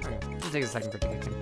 Okay, it'll take a second for it to kick in.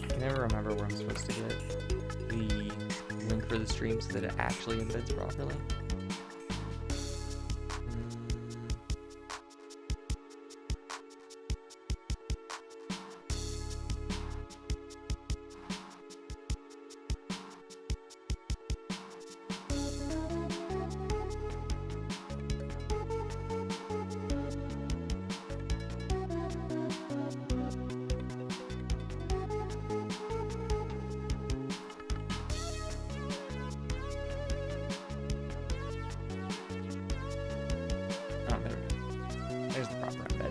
I can never remember where I'm supposed to get the link for the stream so that it actually embeds properly. Oh, there we go. There's the proper embed.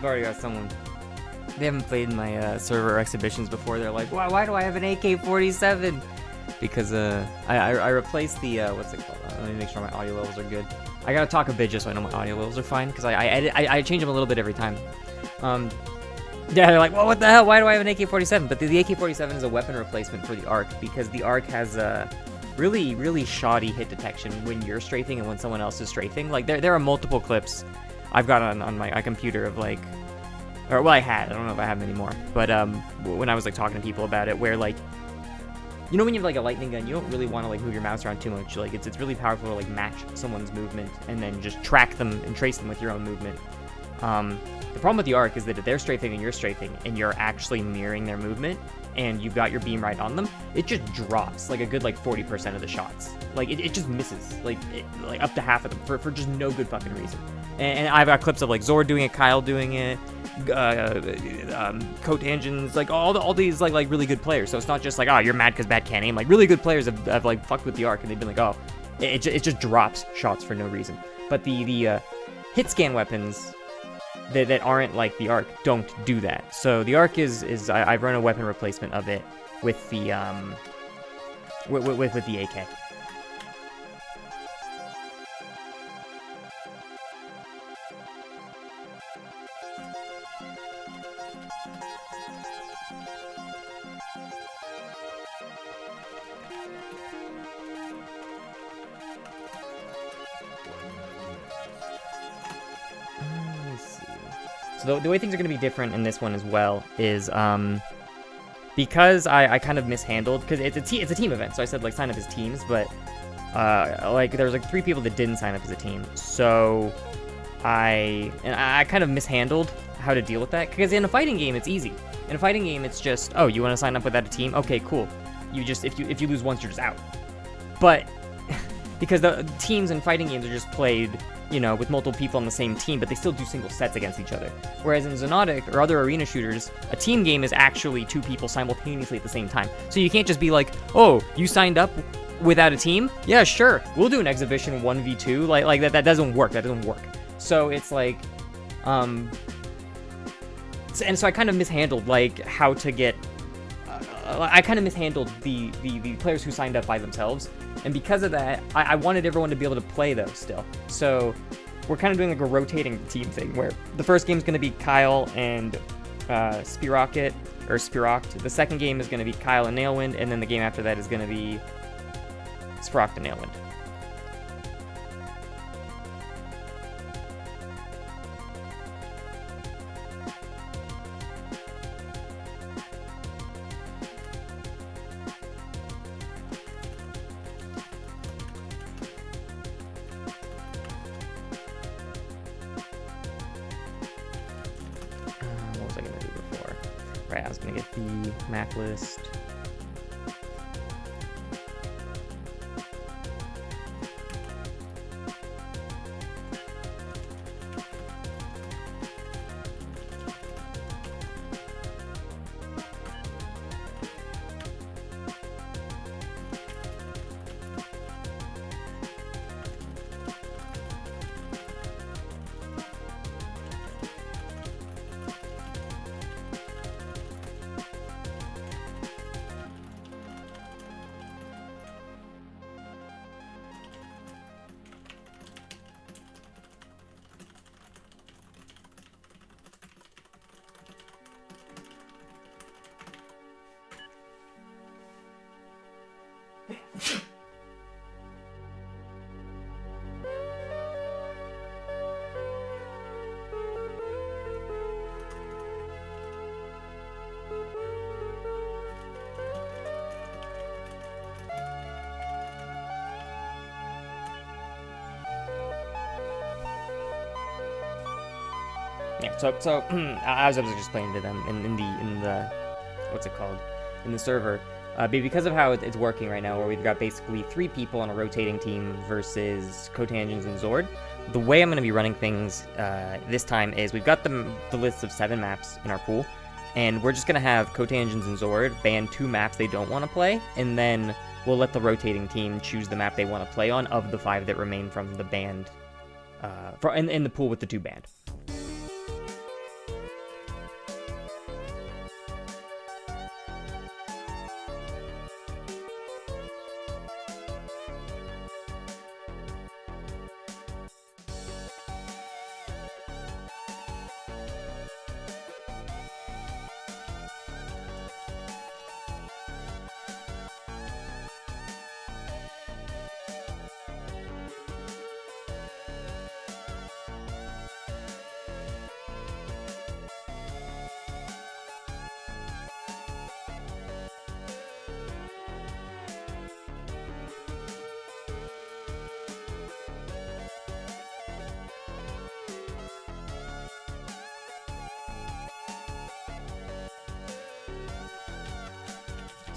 I've already got someone. They haven't played in my server exhibitions before. They're like, why do I have an AK-47? Because I replaced the what's it called? Let me make sure my audio levels are good. I gotta talk a bit just so I know my audio levels are fine, because I change them a little bit every time. Yeah, they're like, well, what the hell? Why do I have an AK-47? But the AK-47 is a weapon replacement for the ARC, because the ARC has a really, really shoddy hit detection when you're strafing and when someone else is strafing. Like, there are multiple clips I've got on my computer of, like, or, well, I don't know if I have them anymore, but when I was, like, talking to people about it, where, like, you know when you have, like, a lightning gun, you don't really want to, like, move your mouse around too much. Like, it's really powerful to, like, match someone's movement and then just track them and trace them with your own movement. The problem with the ARC is that if they're strafing and you're actually mirroring their movement, and you've got your beam right on them, it just drops, like, a good, like, 40% of the shots. Like, it just misses, like, up to half of them, for just no good fucking reason. And I've got clips of, like, Zord doing it, Kyle doing it, Cotangents, like, all these, like, really good players. So it's not just like, oh, you're mad because Bad can't aim. Like, really good players have like, fucked with the ARC, and they've been like, oh, it just drops shots for no reason. But the hit scan weapons that aren't like the ARC don't do that. So the ARC I've run a weapon replacement of it with the with the AK. So the way things are going to be different in this one as well is because I kind of mishandled, because it's a team event, so I said, like, sign up as teams, but like, there was like 3 people that didn't sign up as a team, so I kind of mishandled how to deal with that, because in a fighting game it's easy. In a fighting game it's just, oh, you want to sign up without a team? Okay, cool. You just, if you lose once, you're just out. But because the teams in fighting games are just played, you know, with multiple people on the same team, but they still do single sets against each other. Whereas in Xonotic or other arena shooters, a team game is actually 2 people simultaneously at the same time. So you can't just be like, oh, you signed up without a team? Yeah, sure, we'll do an exhibition 1v2. Like that doesn't work. That doesn't work. So it's like, and so I kind of mishandled, like, how to get. I kind of mishandled the players who signed up by themselves, and because of that, I wanted everyone to be able to play those still. So we're kind of doing like a rotating team thing, where the first game is going to be Kyle and Spirocket, or Spiroct. The second game is going to be Kyle and Nailwind, and then the game after that is going to be Spiroct and Nailwind. What was I going to do before? Right, I was going to get the map list. Yeah, so as I was just explaining to them in the what's it called, in the server, because of how it's working right now, where we've got basically 3 people on a rotating team versus Cotangents and Zord. The way I'm going to be running things this time is we've got the list of 7 maps in our pool, and we're just going to have Cotangents and Zord ban 2 maps they don't want to play, and then we'll let the rotating team choose the map they want to play on of the 5 that remain from the banned, in the pool with the 2 banned.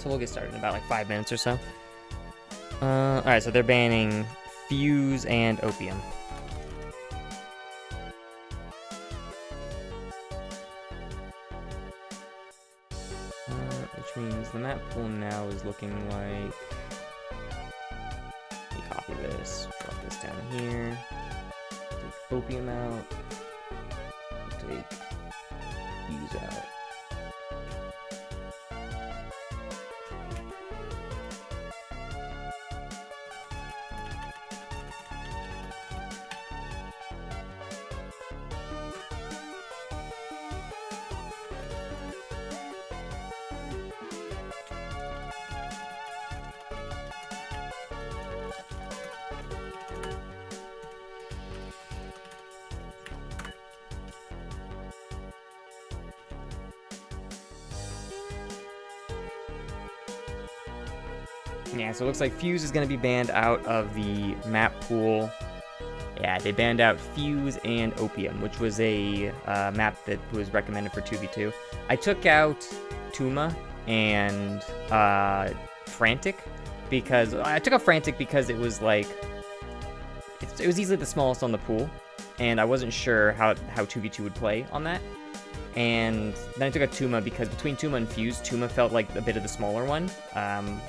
so we'll get started in about like 5 minutes or so. Alright, so they're banning Fuse and Opium. Which means the map pool now is looking like... Let me copy this, drop this down here, take Opium out, take Fuse out. Yeah, so it looks like Fuse is going to be banned out of the map pool. Yeah, they banned out Fuse and Opium, which was a map that was recommended for 2v2. I took out Tuma and Frantic because it was like it was easily the smallest on the pool, and I wasn't sure how 2v2 would play on that. And then I took a Tuma because between Tuma and Fuse, Tuma felt like a bit of the smaller one,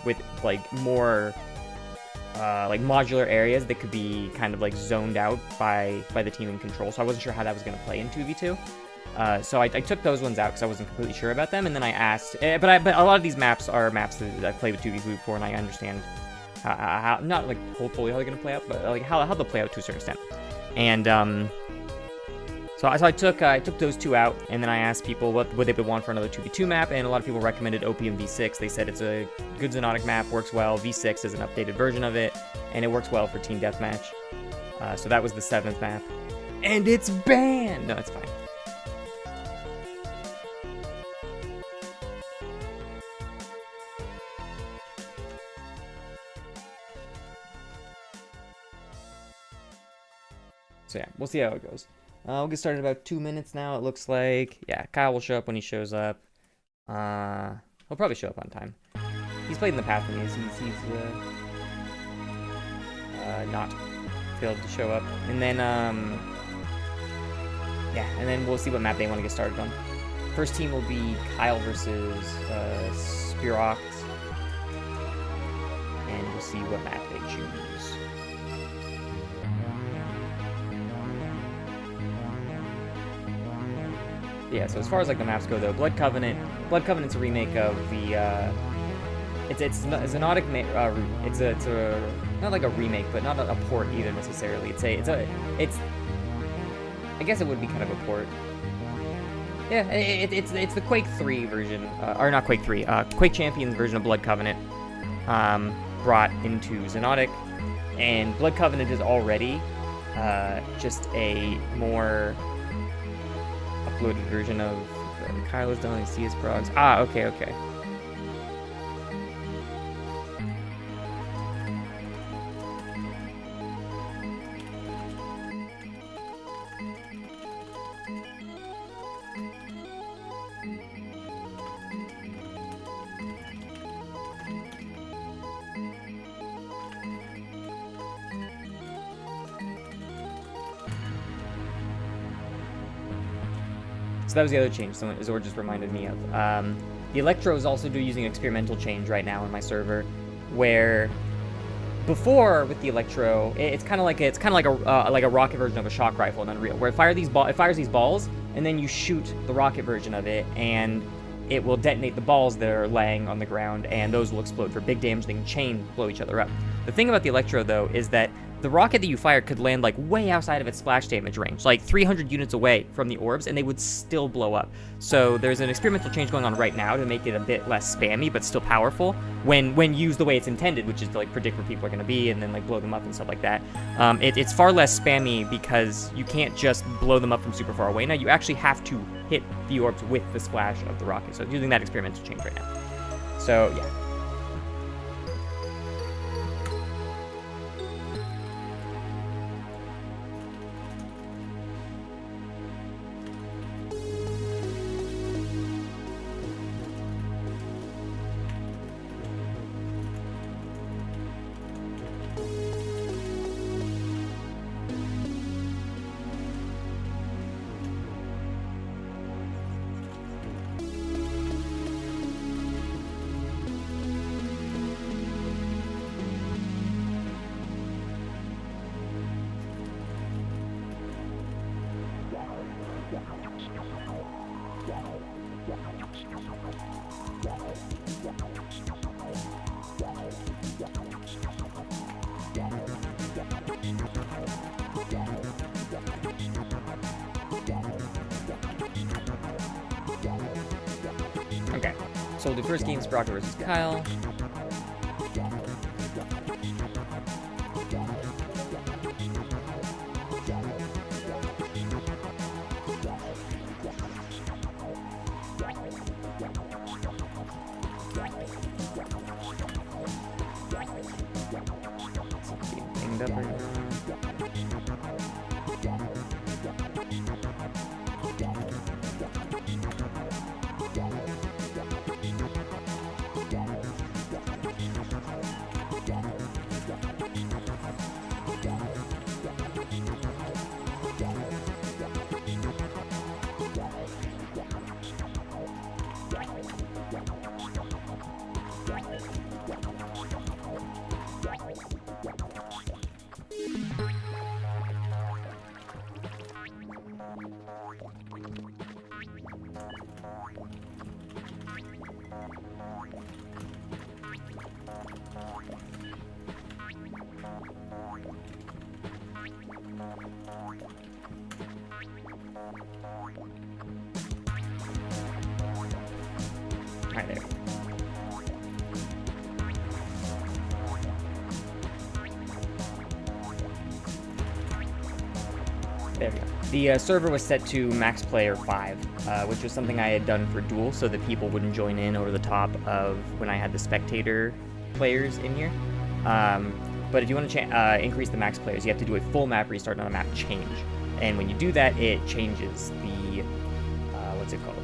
with like more like modular areas that could be kind of like zoned out by the team in control. So I wasn't sure how that was going to play in 2v2. So I took those ones out because I wasn't completely sure about them. And then I asked, but a lot of these maps are maps that I've played with 2v2 before, and I understand how not like totally how they're going to play out, but like how they'll play out to a certain extent. And So I took those two out, and then I asked people what they would want for another 2v2 map, and a lot of people recommended Opium V6. They said it's a good Xonotic map, works well. V6 is an updated version of it, and it works well for team deathmatch. So that was the 7th map. And it's banned! No, it's fine. So yeah, we'll see how it goes. We'll get started in about 2 minutes now, it looks like. Yeah, Kyle will show up when he shows up. He'll probably show up on time. He's played in the past and he's not failed to show up. And then, yeah, and then we'll see what map they want to get started on. First team will be Kyle versus Spirox. And we'll see what map they choose. Yeah, so as far as like the maps go though, Blood Covenant's a remake of the it's Xonotic it's a not like a remake, but not a port either necessarily. It's I guess it would be kind of a port. Yeah, it's the Quake 3 version, or not Quake 3, Quake Champions version of Blood Covenant, brought into Xonotic, and Blood Covenant is already just a more uploaded version of Kyle is done CS Progs. Ah, okay. So that was the other change someone Zord just reminded me of. The Electro is also using experimental change right now on my server, where before with the Electro, it's kind of like a rocket version of a shock rifle in Unreal, where it fires these balls, and then you shoot the rocket version of it, and it will detonate the balls that are laying on the ground, and those will explode for big damage. They can chain blow each other up. The thing about the Electro though is that the rocket that you fire could land like way outside of its splash damage range, like 300 units away from the orbs, and they would still blow up. So there's an experimental change going on right now to make it a bit less spammy, but still powerful when used the way it's intended, which is to like predict where people are going to be and then like blow them up and stuff like that. It's far less spammy because you can't just blow them up from super far away. Now you actually have to hit the orbs with the splash of the rocket. So it's using that experimental change right now. So yeah. Okay, so the first game, Sprocket versus Kyle. Banged up right now. Alright, there. There we go. The server was set to max player 5, which was something I had done for Duel so that people wouldn't join in over the top of when I had the spectator players in here. But if you want to increase the max players, you have to do a full map restart, not a map change. And when you do that, it changes the, what's it called?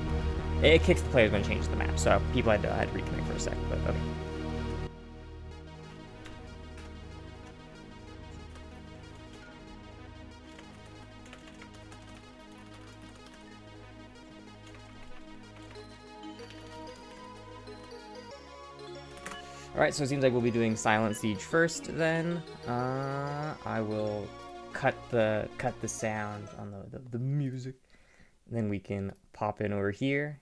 It kicks the players when it changes the map. So people had to reconnect for a sec, but okay. Alright, so it seems like we'll be doing Silent Siege first then. I will cut the sound on the music. And then we can pop in over here.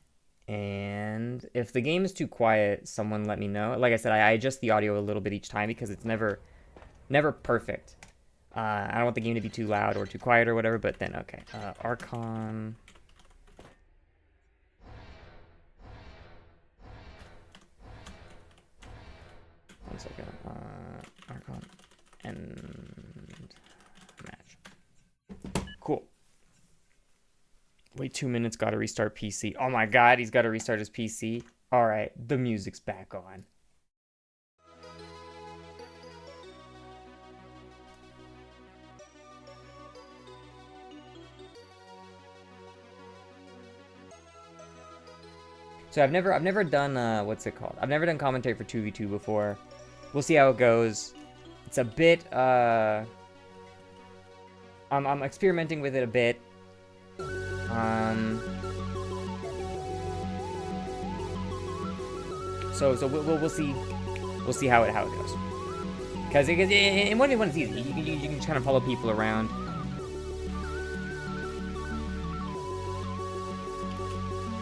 And if the game is too quiet, someone let me know. Like I said, I adjust the audio a little bit each time because it's never perfect. I don't want the game to be too loud or too quiet or whatever, but then, okay. Archon. One second. Archon. And match. Cool. Wait 2 minutes, gotta restart PC. Oh my god, he's gotta restart his PC. Alright, the music's back on. So I've never done what's it called? I've never done commentary for 2v2 before. We'll see how it goes. It's a bit I'm experimenting with it a bit. So we'll see how it goes. Because in one it's easy. You can just kind of follow people around.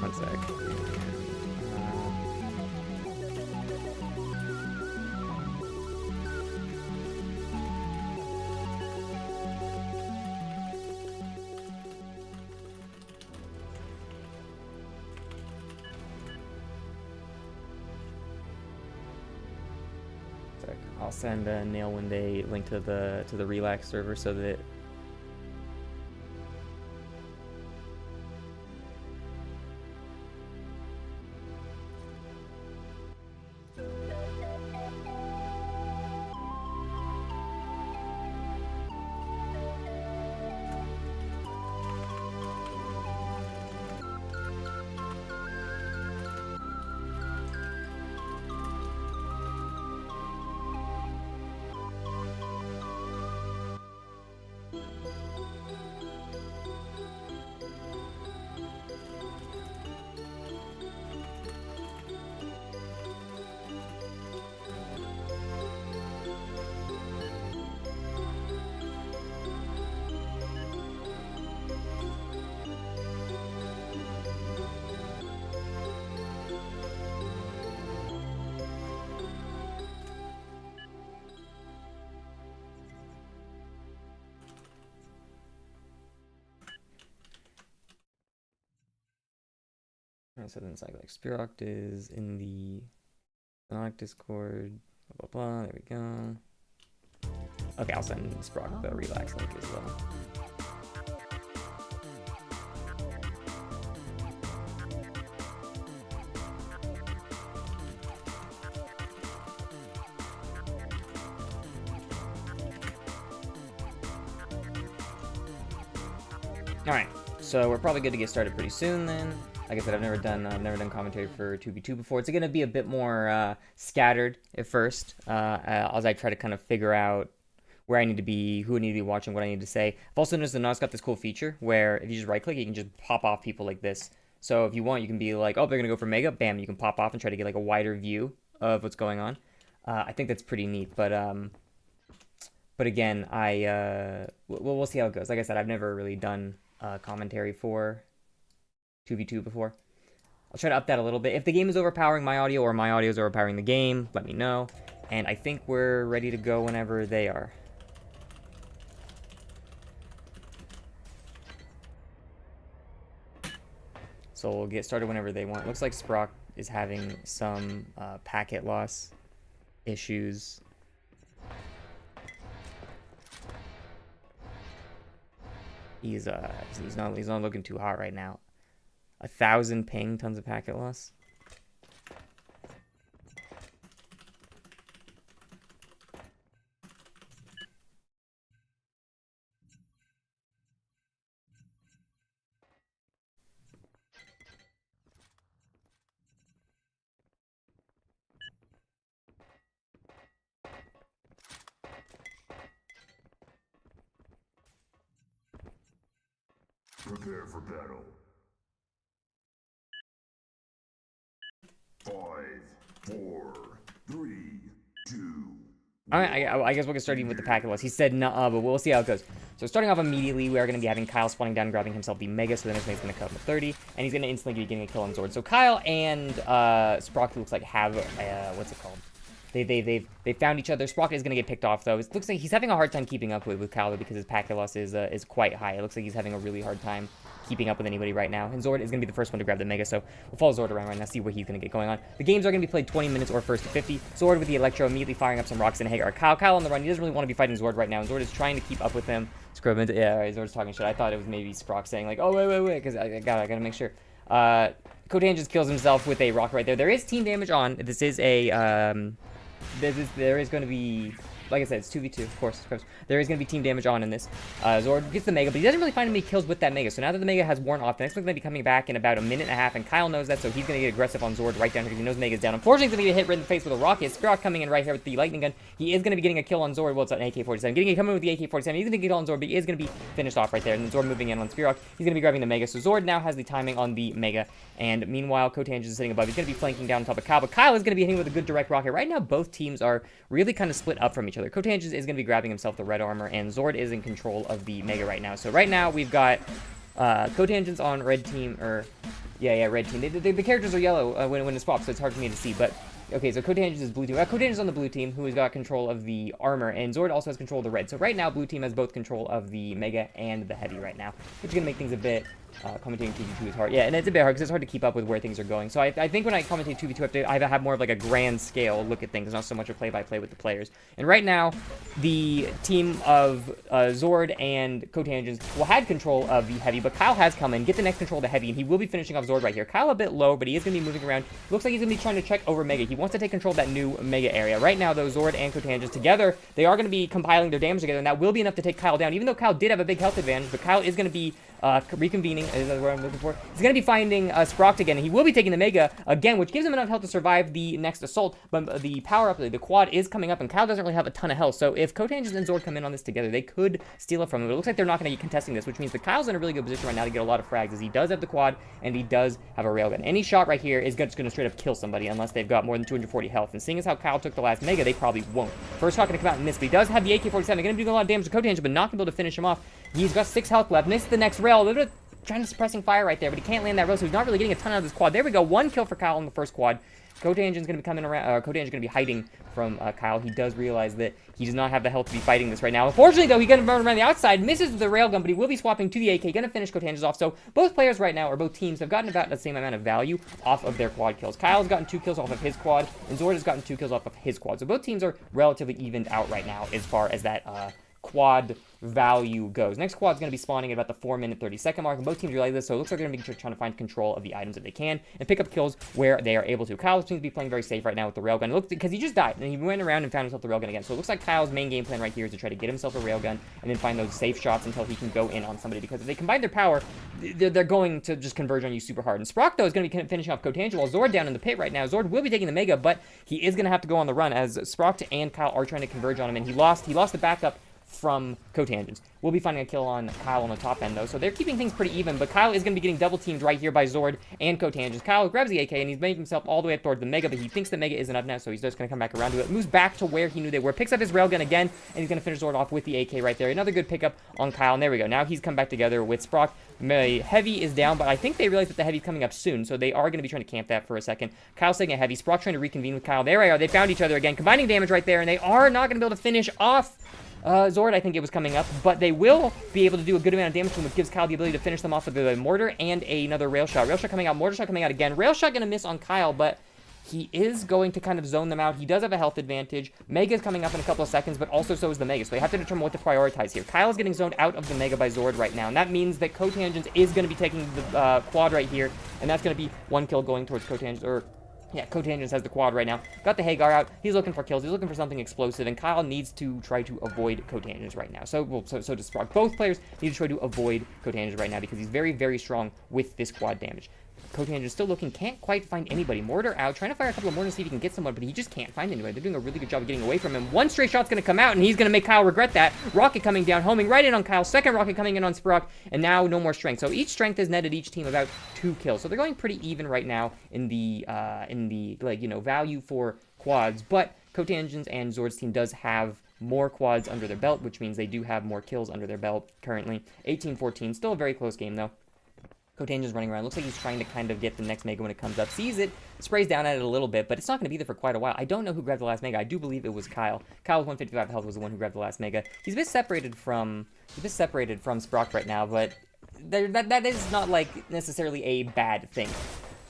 One sec. I'll send Nail one day link to the Relax server so that so then it's like Spiroct is in the Xonotic Discord. Blah, blah, blah. There we go. Okay, I'll send Sprock the relax link as well. All right, so we're probably good to get started pretty soon then. Like I said, I've never done commentary for 2v2 before. It's gonna be a bit more scattered at first, as I try to kind of figure out where I need to be, who I need to be watching, what I need to say. I've also noticed that now it's got this cool feature where if you just right click, you can just pop off people like this. So if you want, you can be like, oh, they're gonna go for Mega, bam, you can pop off and try to get like a wider view of what's going on. I think that's pretty neat, but again, we'll see how it goes. Like I said, I've never really done commentary for 2v2 before. I'll try to up that a little bit. If the game is overpowering my audio or my audio is overpowering the game, let me know. And I think we're ready to go whenever they are. So we'll get started whenever they want. Looks like Sprock is having some packet loss issues. He's not looking too hot right now. 1,000 ping, tons of packet loss. Prepare for battle. 5, 4, 3, 2. Alright, I guess we'll get started with the packet loss. He said nuh-uh, but we'll see how it goes. So starting off immediately, we are going to be having Kyle spawning down and grabbing himself the Mega, so then his mate's going to cut him with 30, and he's going to instantly be getting a kill on Zord. So Kyle and Sprock looks like have, what's it called? They found each other. Sprocket is going to get picked off, though. It looks like he's having a hard time keeping up with Kyle because his packet loss is quite high. It looks like he's having a really hard time keeping up with anybody right now. And Zord is going to be the first one to grab the Mega, so we'll follow Zord around right now, see what he's going to get going on. The games are going to be played 20 minutes or first to 50. Zord with the Electro immediately firing up some rocks and Hagar. Kyle on the run. He doesn't really want to be fighting Zord right now, and Zord is trying to keep up with him. Scrub into, yeah, right, Zord's talking shit. I thought it was maybe Sprock saying, like, oh, wait, because I gotta make sure. Cotangent kills himself with a rock right there. There is team damage on. This is a, there is going to be, like I said, it's 2v2, of course. There is going to be team damage on in this. Zord gets the Mega, but he doesn't really find any kills with that Mega. So now that the Mega has worn off, the next one's going to be coming back in about a minute and a half, and Kyle knows that, so he's going to get aggressive on Zord right down here because he knows Mega's down. Unfortunately, he's going to get hit right in the face with a rocket. Spirock coming in right here with the lightning gun. He is going to be getting a kill on Zord. Well, it's an AK-47. Coming with the AK-47. He's going to get on Zord, but he is going to be finished off right there. And then Zord moving in on Spirock. He's going to be grabbing the Mega. So Zord now has the timing on the Mega. And meanwhile, Cotangent is sitting above. He's going to be flanking down on top of Kyle, but Kyle is going to be hitting with a good direct rocket. Right now, both teams are really kind of split up from each other. Cotangent is going to be grabbing himself the red armor, and Zord is in control of the Mega right now. So right now, we've got Cotangent's on red team, or yeah, red team. The characters are yellow when it swaps, so it's hard for me to see, but okay, so Cotangent is blue team. Cotangent's on the blue team, who has got control of the armor, and Zord also has control of the red. So right now, blue team has both control of the Mega and the heavy right now, which is going to make things a bit, commentating 2v2 is hard. Yeah, and it's a bit hard because it's hard to keep up with where things are going. So I think when I commentate 2v2, I have more of like a grand scale look at things, not so much a play-by-play with the players. And right now, the team of Zord and Cotangent had control of the heavy, but Kyle has come in, get the next control of the heavy, and he will be finishing off Zord right here. Kyle a bit low, but he is going to be moving around. Looks like he's going to be trying to check over Mega. He wants to take control of that new Mega area. Right now, though, Zord and Cotangent together, they are going to be compiling their damage together, and that will be enough to take Kyle down, even though Kyle did have a big health advantage, but Kyle is going to be reconvening, is that what I'm looking for? He's going to be finding Sprocked again, and he will be taking the Mega again, which gives him enough health to survive the next assault, but the power-up, the quad is coming up, and Kyle doesn't really have a ton of health, so if Cotangent and Zord come in on this together, they could steal it from him, but it looks like they're not going to be contesting this, which means that Kyle's in a really good position right now to get a lot of frags, as he does have the quad, and he does have a railgun. Any shot right here is just going to straight up kill somebody, unless they've got more than 240 health, and seeing as how Kyle took the last Mega, they probably won't. First shot going to come out and miss, but he does have the AK-47, going to be doing a lot of damage to Cotangent, but not going to be able to finish him off. He's got 6 health left, missed the next rail, trying to suppressing fire right there, but he can't land that rail, so he's not really getting a ton out of this quad. There we go, 1 kill for Kyle on the first quad. Cotangen's going to be coming around. Cotangen's going to be hiding from Kyle. He does realize that he does not have the health to be fighting this right now. Unfortunately, though, he's going to run around the outside, misses with the railgun, but he will be swapping to the AK, going to finish Cotangen's off. So both players right now, or both teams, have gotten about the same amount of value off of their quad kills. Kyle's gotten 2 kills off of his quad, and Zord has gotten 2 kills off of his quad. So both teams are relatively evened out right now as far as that quad value goes. Next quad's going to be spawning at about the 4-minute 30-second mark, and both teams realize this, so it looks like they're going to be trying to find control of the items that they can and pick up kills where they are able to. Kyle seems to be playing very safe right now with the railgun. Look, because he just died, and he went around and found himself the railgun again. So it looks like Kyle's main game plan right here is to try to get himself a railgun and then find those safe shots until he can go in on somebody, because if they combine their power, they're going to just converge on you super hard. And Sprock, though, is going to be finishing off Cotangent while Zord down in the pit right now. Zord will be taking the Mega, but he is going to have to go on the run as Sprock and Kyle are trying to converge on him, and he lost the backup from Cotangents. We'll be finding a kill on Kyle on the top end, though, so they're keeping things pretty even, but Kyle is going to be getting double-teamed right here by Zord and Cotangents. Kyle grabs the AK, and he's making himself all the way up towards the Mega, but he thinks the Mega isn't up now, so he's just going to come back around to it. Moves back to where he knew they were, picks up his railgun again, and he's going to finish Zord off with the AK right there. Another good pickup on Kyle, and there we go. Now he's come back together with Sprock. Heavy is down, but I think they realize that the Heavy's coming up soon, so they are going to be trying to camp that for a second. Kyle's taking a Heavy. Sprock trying to reconvene with Kyle. There they are. They found each other again, combining damage right there, and they are not going to be able to finish off Zord. I think it was coming up, but they will be able to do a good amount of damage to him, which gives Kyle the ability to finish them off with a mortar and another rail shot. Rail shot coming out, mortar shot coming out again. Rail shot going to miss on Kyle, but he is going to kind of zone them out. He does have a health advantage. Mega's coming up in a couple of seconds, but also so is the Mega, so they have to determine what to prioritize here. Kyle is getting zoned out of the Mega by Zord right now, and that means that Cotangents is going to be taking the quad right here, and that's going to be 1 kill going towards Cotangents, or yeah, Cotangents has the quad right now. Got the Hagar out. He's looking for kills. He's looking for something explosive, and Kyle needs to try to avoid Cotangents right now. So does Sprock. Both players need to try to avoid Cotangents right now because he's very, very strong with this quad damage. Cotangent is still looking, can't quite find anybody. Mortar out, trying to fire a couple of mortars to see if he can get someone, but he just can't find anybody. They're doing a really good job of getting away from him. One stray shot's going to come out, and he's going to make Kyle regret that. Rocket coming down, homing right in on Kyle. Second rocket coming in on Sprock, and now no more strength. So each strength has netted each team about 2 kills. So they're going pretty even right now in the value for quads. But Cotangents and Zord's team does have more quads under their belt, which means they do have more kills under their belt currently. 18-14, still a very close game though. Cotangent's running around. Looks like he's trying to kind of get the next Mega when it comes up. Sees it, sprays down at it a little bit, but it's not going to be there for quite a while. I don't know who grabbed the last Mega. I do believe it was Kyle. Kyle with 155 health was the one who grabbed the last Mega. He's a bit separated from Sprock right now, but that is not like necessarily a bad thing.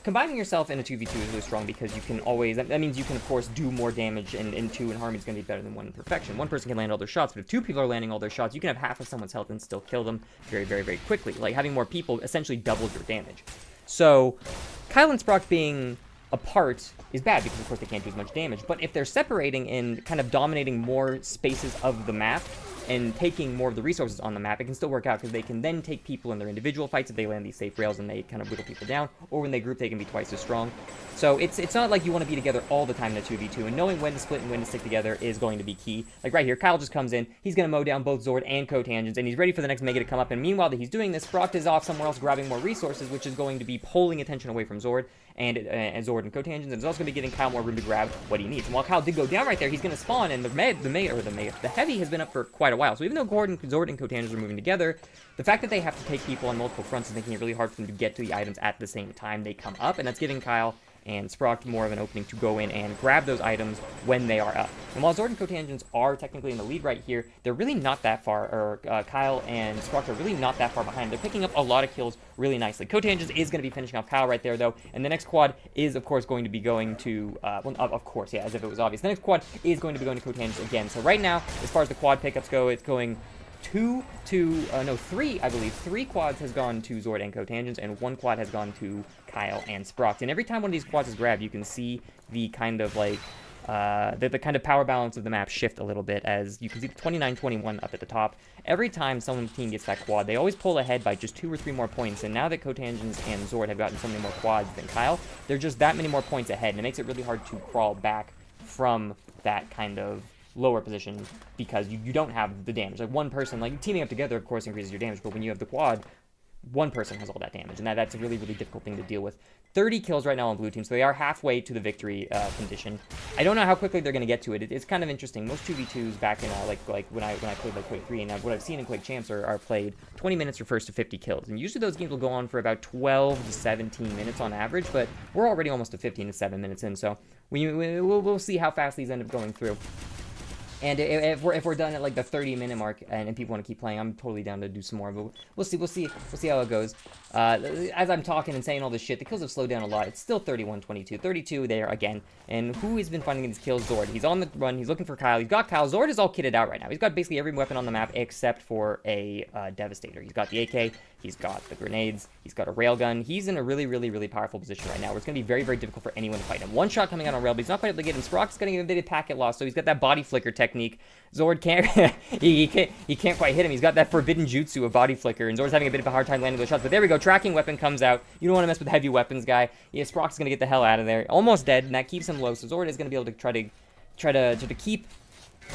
Combining yourself in a 2v2 is really strong because you can always, that means you can of course do more damage, and 2 in harmony is going to be better than 1 in perfection. One person can land all their shots, but if 2 people are landing all their shots, you can have half of someone's health and still kill them very, very, very quickly. Like, having more people essentially doubles your damage. So, Kyle and Sprock being apart is bad because of course they can't do as much damage, but if they're separating and kind of dominating more spaces of the map and taking more of the resources on the map, it can still work out because they can then take people in their individual fights if they land these safe rails and they kind of whittle people down, or when they group they can be twice as strong. So it's not like you want to be together all the time in a 2v2, and knowing when to split and when to stick together is going to be key. Like right here, Kyle just comes in, he's going to mow down both Zord and Cotangents, and he's ready for the next Mega to come up, and meanwhile that he's doing this, Sprock is off somewhere else grabbing more resources, which is going to be pulling attention away from Zord and Zord and Cotangents, and it's also going to be giving Kyle more room to grab what he needs. And while Kyle did go down right there, he's going to spawn, and the Heavy has been up for quite a while. So even though Zord and Cotangents are moving together, the fact that they have to take people on multiple fronts is making it really hard for them to get to the items at the same time they come up, and that's giving Kyle and Sprock more of an opening to go in and grab those items when they are up. And while Zord and Cotangents are technically in the lead right here, they're really not that far, or Kyle and Sprock are really not that far behind. They're picking up a lot of kills really nicely. Cotangents is going to be finishing off Kyle right there, though, and the next quad is, of course, going to be going to, of course, yeah, as if it was obvious. The next quad is going to be going to Cotangents again. So right now, as far as the quad pickups go, it's going 3, I believe. 3 quads has gone to Zord and Cotangents, and 1 quad has gone to Kyle and Sprock. And every time one of these quads is grabbed, you can see the kind of like the kind of power balance of the map shift a little bit, as you can see the 29-21 up at the top. Every time someone's team gets that quad, they always pull ahead by just 2 or 3 more points, and now that Cotangents and Zord have gotten so many more quads than Kyle, they're just that many more points ahead, and it makes it really hard to crawl back from that kind of lower position because you don't have the damage. Like, one person, like, teaming up together, of course, increases your damage, but when you have the quad, one person has all that damage, and that's a really, really difficult thing to deal with. 30 kills right now on blue team, so they are halfway to the victory condition. I don't know how quickly they're going to get to it. It's kind of interesting. Most 2v2s back in like when I played like Quake 3, and what I've seen in Quake Champs are played 20 minutes or first to 50 kills, and usually those games will go on for about 12 to 17 minutes on average, but we're already almost to 15 to 7 minutes in, so we'll see how fast these end up going through. And if we're done at like the 30-minute mark and people want to keep playing, I'm totally down to do some more. But we'll see how it goes. As I'm talking and saying all this shit, the kills have slowed down a lot. It's still 31-22, 32 there again. And who has been finding these kills? Zord. He's on the run. He's looking for Kyle. He's got Kyle. Zord is all kitted out right now. He's got basically every weapon on the map except for a Devastator. He's got the AK. He's got the grenades. He's got a railgun. He's in a really, really, really powerful position right now, where it's going to be very, very difficult for anyone to fight him. One shot coming out on rail, but he's not quite able to get him. Sprock's going to get a bit of packet loss, so he's got that body flicker technique. Zord can't he can't quite hit him. He's got that forbidden jutsu of body flicker, and Zord's having a bit of a hard time landing those shots. But there we go. Tracking weapon comes out. You don't want to mess with heavy weapons, guy. Yeah, Sprock's going to get the hell out of there. Almost dead, and that keeps him low. So Zord is going to be able to try to keep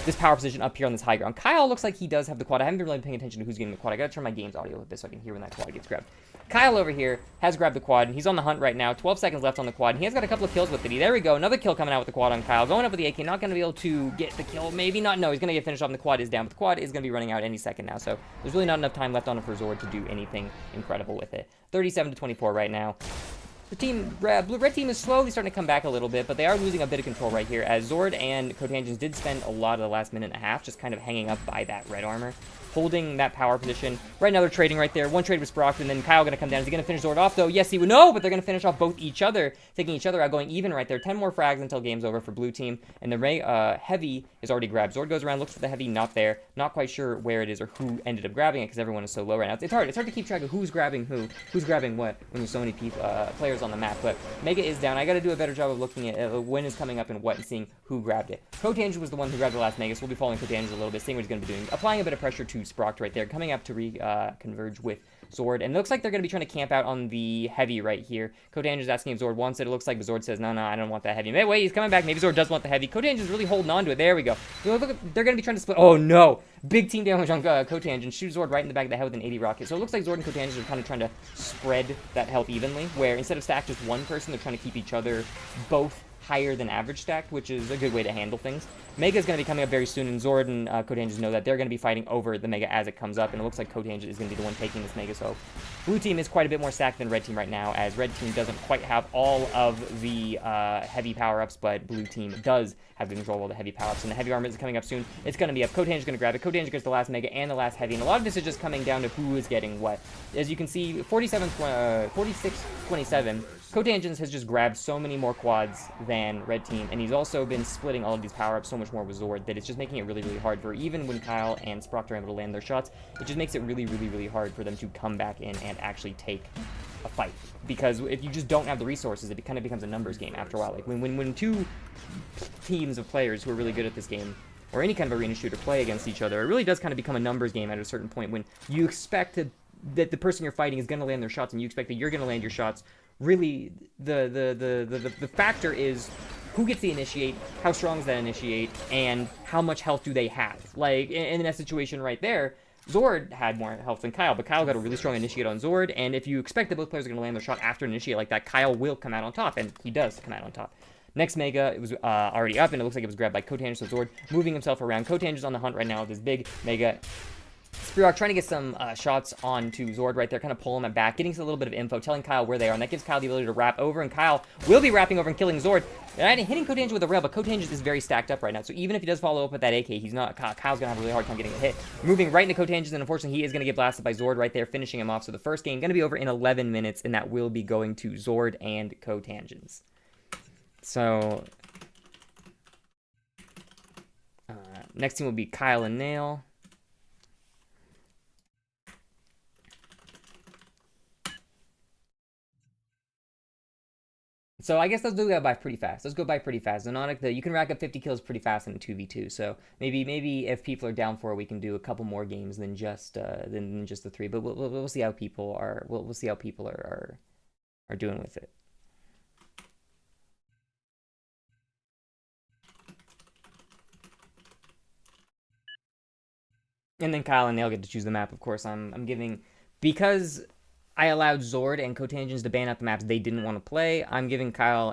this power position up here on this high ground. Kyle looks like he does have the quad. I haven't been really paying attention to who's getting the quad. I gotta turn my game's audio with this so I can hear when that quad gets grabbed. Kyle over here has grabbed the quad, and he's on the hunt right now. 12 seconds left on the quad, and he has got a couple of kills with it. There we go. Another kill coming out with the quad on Kyle. Going up with the AK, not going to be able to get the kill. Maybe not. No, he's going to get finished off, and the quad is down. But the quad is going to be running out any second now, so there's really not enough time left on it for Zord to do anything incredible with it. 37-24 right now. The team, red team is slowly starting to come back a little bit, but they are losing a bit of control right here, as Zord and Cotangents did spend a lot of the last minute and a half just kind of hanging up by that red armor, holding that power position. Right now they're trading right there. One trade was Brock, and then Kyle going to come down. Is he going to finish Zord off, though? Yes, he would. No, but they're going to finish off both each other, taking each other out, going even right there. 10 more frags until game's over for blue team, and the heavy is already grabbed. Zord goes around, looks for the heavy, not there. Not quite sure where it is or who ended up grabbing it, because everyone is so low right now. It's hard to keep track of who's grabbing who's grabbing what, when there's so many players on the map, but Mega is down. I got to do a better job of looking at when is coming up and what, and seeing who grabbed it. Cotangent was the one who grabbed the last Mega, so we'll be following Cotangent a little bit, seeing what he's going to be doing. Applying a bit of pressure to Sprocked right there, coming up to converge with Zord, and it looks like they're going to be trying to camp out on the heavy right here. Cotangent's asking if Zord wants it. It looks like Zord says, no, I don't want that heavy. Wait, he's coming back. Maybe Zord does want the heavy. Cotangent's really holding on to it. There we go. Look, they're going to be trying to split. Oh, no. Big team damage on Cotangent. Shoots Zord right in the back of the head with an 80 rocket. So it looks like Zord and Cotangent are kind of trying to spread that health evenly, where instead of stack just one person, they're trying to keep each other both higher than average stacked, which is a good way to handle things. Mega is going to be coming up very soon, and Zord and Cotangent know that they're going to be fighting over the Mega as it comes up, and it looks like Cotangent is going to be the one taking this Mega, so blue team is quite a bit more stacked than red team right now, as red team doesn't quite have all of the heavy power-ups, but blue team does have the control of all the heavy power-ups, and the heavy armor is coming up soon. It's going to be up. Cotangent's going to grab it. Cotangent gets the last Mega and the last heavy, and a lot of this is just coming down to who is getting what. As you can see, 46-27, Cotangents has just grabbed so many more quads than red team, and he's also been splitting all of these power-ups so much more with Zord that it's just making it really, really hard for, even when Kyle and Sprock are able to land their shots, it just makes it really, really, really hard for them to come back in and actually take a fight. Because if you just don't have the resources, it kind of becomes a numbers game after a while. Like when two teams of players who are really good at this game, or any kind of arena shooter, play against each other, it really does kind of become a numbers game at a certain point when you expect that the person you're fighting is going to land their shots, and you expect that you're going to land your shots. Really, the factor is who gets the initiate, how strong is that initiate, and how much health do they have. Like, in that situation right there, Zord had more health than Kyle, but Kyle got a really strong initiate on Zord, and if you expect that both players are going to land their shot after an initiate like that, Kyle will come out on top, and he does come out on top. Next Mega, it was already up, and it looks like it was grabbed by Cotangent, so Zord moving himself around. Cotangent's on the hunt right now with this big Mega. Sprock trying to get some shots onto Zord right there, kind of pulling him back, getting a little bit of info, telling Kyle where they are, and that gives Kyle the ability to wrap over, and Kyle will be wrapping over and killing Zord. And hitting Cotangent with a rail, but Cotangent is very stacked up right now, so even if he does follow up with that AK, he's not. Kyle's going to have a really hard time getting a hit. Moving right into Cotangent, and unfortunately he is going to get blasted by Zord right there, finishing him off. So the first game going to be over in 11 minutes, and that will be going to Zord and Cotangents. So next team will be Kyle and Nail. So I guess those do go by pretty fast. Those go by pretty fast. Xonotic, you can rack up 50 kills pretty fast in a 2v2. So maybe if people are down for it, we can do a couple more games than just the 3. But we'll see how people are. We'll see how people are doing with it. And then Kyle and Nail get to choose the map. Of course, I'm giving, because I allowed Zord and Cotangens to ban out the maps they didn't want to play. I'm giving Kyle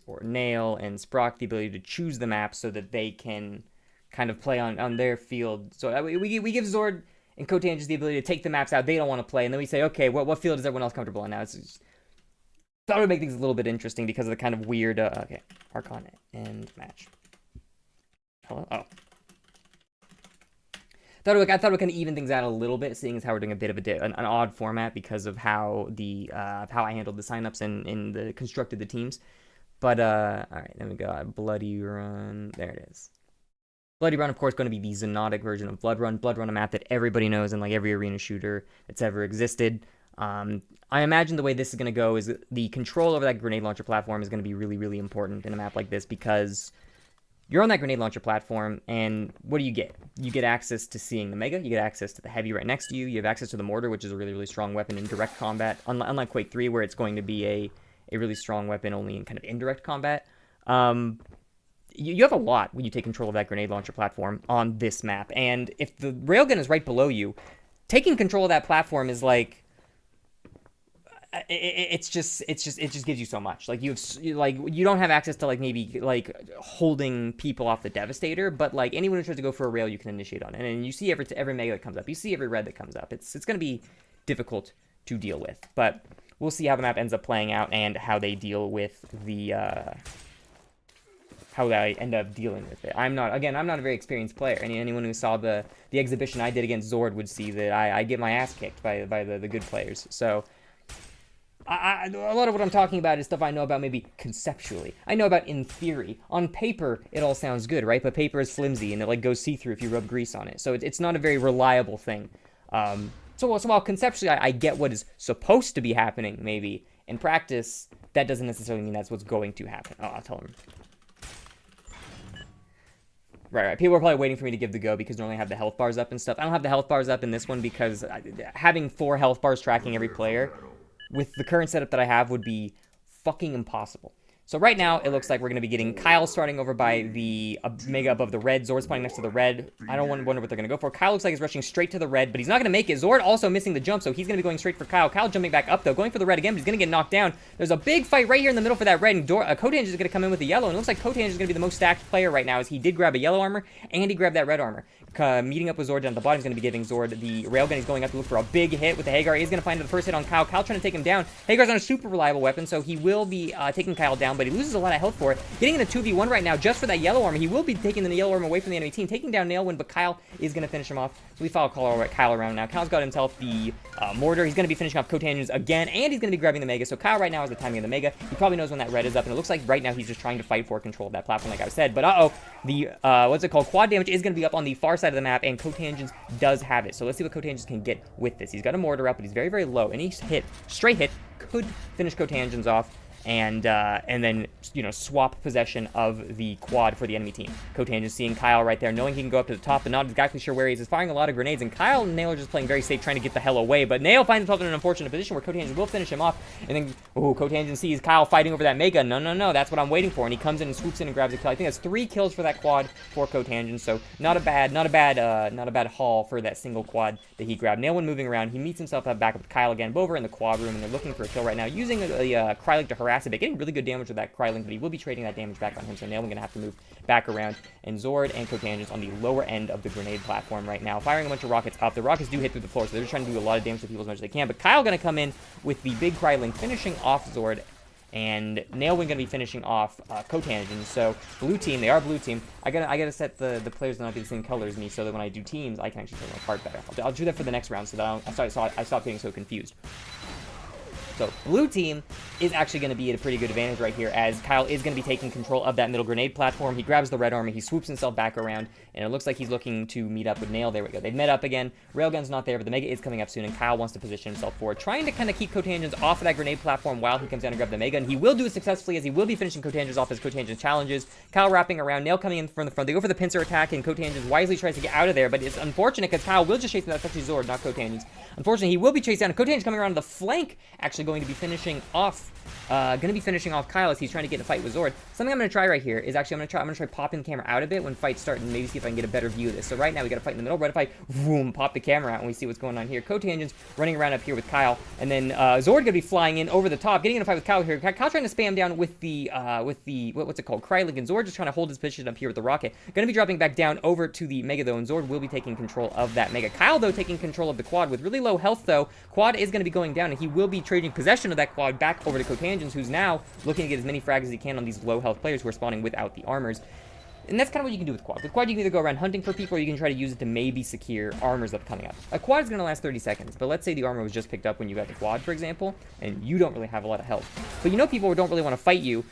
or Nail and Sprock the ability to choose the map so that they can kind of play on their field. So we give Zord and Cotangens the ability to take the maps out they don't want to play, and then we say, okay, what field is everyone else comfortable on now? Thought it would make things a little bit interesting because of the kind of weird, okay, Archon and match. Hello? Oh. I thought it would kind of even things out a little bit, seeing as how we're doing a bit of an odd format because of how how I handled the signups and in the constructed the teams. But all right, then we got Bloody Run. There it is. Bloody Run, of course, going to be the Xonotic version of Blood Run. Blood Run, a map that everybody knows in like every arena shooter that's ever existed. I imagine the way this is going to go is the control over that grenade launcher platform is going to be really, really important in a map like this because you're on that grenade launcher platform, and what do you get? You get access to seeing the Mega, you get access to the Heavy right next to you, you have access to the Mortar, which is a really, really strong weapon in direct combat, unlike Quake 3, where it's going to be a really strong weapon only in kind of indirect combat. You have a lot when you take control of that grenade launcher platform on this map, and if the railgun is right below you, taking control of that platform is like... it just gives you so much. Like you don't have access to like maybe like holding people off the Devastator, but like anyone who tries to go for a rail, you can initiate on it. And you see every Mega that comes up, you see every red that comes up. It's going to be difficult to deal with, but we'll see how the map ends up playing out and how they deal with the how they end up dealing with it. I'm not a very experienced player. Anyone who saw the exhibition I did against Zord would see that I get my ass kicked by the good players. So. A lot of what I'm talking about is stuff I know about maybe conceptually. I know about in theory. On paper, it all sounds good, right? But paper is flimsy, and it like goes see-through if you rub grease on it. So it's not a very reliable thing. So while conceptually I get what is supposed to be happening, maybe, in practice, that doesn't necessarily mean that's what's going to happen. Oh, I'll tell him. Right. People are probably waiting for me to give the go because normally I have the health bars up and stuff. I don't have the health bars up in this one because having 4 health bars tracking every player with the current setup that I have would be fucking impossible. So right now, it looks like we're going to be getting Kyle starting over by the Mega above the red. Zord's playing next to the red. I don't wonder what they're going to go for. Kyle looks like he's rushing straight to the red, but he's not going to make it. Zord also missing the jump, so he's going to be going straight for Kyle. Kyle jumping back up, though, going for the red again, but he's going to get knocked down. There's a big fight right here in the middle for that red, and Cotange is going to come in with the yellow, and it looks like Cotange is going to be the most stacked player right now, as he did grab a yellow armor, and he grabbed that red armor. Meeting up with Zord down at the bottom, he's going to be giving Zord the railgun. He's going up to look for a big hit with the Hagar. He's going to find the first hit on Kyle. Kyle trying to take him down. Hagar's on a super reliable weapon, so he will be taking Kyle down, but he loses a lot of health for it. Getting in a 2v1 right now just for that yellow armor. He will be taking the yellow armor away from the enemy team, taking down Nailwind, but Kyle is going to finish him off. So we follow Kyle around now. Kyle's got himself the Mortar. He's going to be finishing off Cotangens again, and he's going to be grabbing the Mega. So Kyle right now has the timing of the Mega. He probably knows when that red is up, and it looks like right now he's just trying to fight for control of that platform, like I said. But the what's it called? Quad damage is going to be up on the far side of the map, and Cotangens does have it. So let's see what Cotangens can get with this. He's got a Mortar up, but he's very, very low. Any straight hit could finish Cotangens off. And then, you know, swap possession of the quad for the enemy team. Cotangens seeing Kyle right there, knowing he can go up to the top, but not exactly sure where he is. He's firing a lot of grenades, and Kyle and Nail are just playing very safe, trying to get the hell away. But Nail finds himself in an unfortunate position where Cotangens will finish him off. And then, Cotangens sees Kyle fighting over that Mega. No, that's what I'm waiting for. And he comes in and swoops in and grabs a kill. I think that's 3 kills for that quad for Cotangens. So not a bad haul for that single quad that he grabbed. Nailwind moving around. He meets himself back up with Kyle again, Bover in the quad room, and they're looking for a kill right now, using a Krylink to harass a bit, getting really good damage with that Krylink, but he will be trading that damage back on him, so Nailwind going to have to move back around. And Zord and Cotangens on the lower end of the grenade platform right now, firing a bunch of rockets up. The rockets do hit through the floor, so they're just trying to do a lot of damage to people as much as they can. But Kyle going to come in with the big Krylink, finishing off Zord, and Nailwind going to be finishing off Cotangens. So blue team, they are blue team. I gotta set the players to not be the same color as me, so that when I do teams, I can actually tell them apart better. I'll do that for the next round, so that I stop getting so confused. So blue team is actually going to be at a pretty good advantage right here, as Kyle is going to be taking control of that middle grenade platform. He grabs the red armor, he swoops himself back around, and it looks like he's looking to meet up with Nail. There we go. They've met up again. Railgun's not there, but the Mega is coming up soon, and Kyle wants to position himself forward, trying to kind of keep Cotangens off of that grenade platform while he comes down to grab the Mega, and he will do it successfully, as he will be finishing Cotangens off as Cotangens challenges. Kyle wrapping around, Nail coming in from the front. They go for the pincer attack, and Cotangens wisely tries to get out of there, but it's unfortunate because Kyle will just chase him. That's actually Zord, not Cotangens. Unfortunately, he will be chased down. Cotangens coming around to the flank, actually going to be finishing off Kyle as he's trying to get in a fight with Zord. Something I'm going to try right here is actually I'm going to try popping the camera out a bit when fights start and maybe see if I can get a better view of this. So right now we got to fight in the middle. Right if I boom, pop the camera out and we see what's going on here. Cotangen's running around up here with Kyle, and then Zord going to be flying in over the top, getting in a fight with Kyle here. Kyle trying to spam down with the what's it called, Krylink, and Zord just trying to hold his position up here with the rocket. Going to be dropping back down over to the Mega though, and Zord will be taking control of that Mega. Kyle though taking control of the quad with really low health though. Quad is going to be going down, and he will be trading possession of that quad back over to Cotangens, who's now looking to get as many frags as he can on these low health players who are spawning without the armors. And that's kind of what you can do with quad. With quad, you can either go around hunting for people, or you can try to use it to maybe secure armors up coming up. A quad is going to last 30 seconds, but let's say the armor was just picked up when you got the quad, for example, and you don't really have a lot of health. But you know people who don't really want to fight you.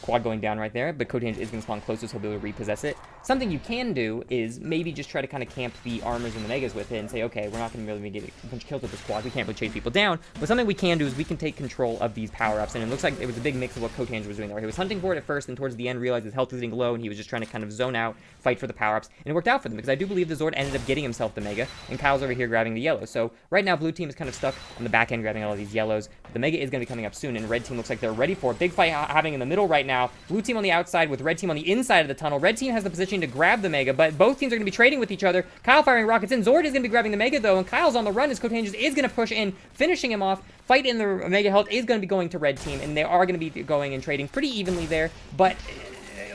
Quad going down right there, but Cotange is going to spawn closest, so he'll be able to repossess it. Something you can do is maybe just try to kind of camp the armors and the megas with it and say, okay, we're not going to really get a bunch of kills with this quad. We can't really chase people down. But something we can do is we can take control of these power-ups, and it looks like it was a big mix of what Cotange was doing there. He was hunting for it at first, and towards the end realized his health was getting low, and he was just trying to kind of zone out, fight for the power-ups, and it worked out for them, because I do believe the Zord ended up getting himself the mega, and Kyle's over here grabbing the yellow. So right now, blue team is kind of stuck on the back end grabbing all of these yellows. The mega is going to be coming up soon, and red team looks like they're ready for a big fight happening in the middle right now. Blue team on the outside with red team on the inside of the tunnel. Red team has the position to grab the mega, but both teams are going to be trading with each other. Kyle firing rockets in. Zord is going to be grabbing the mega though, and Kyle's on the run as Cotanges is going to push in, finishing him off. Fight in the mega health is going to be going to red team, and they are going to be going and trading pretty evenly there. But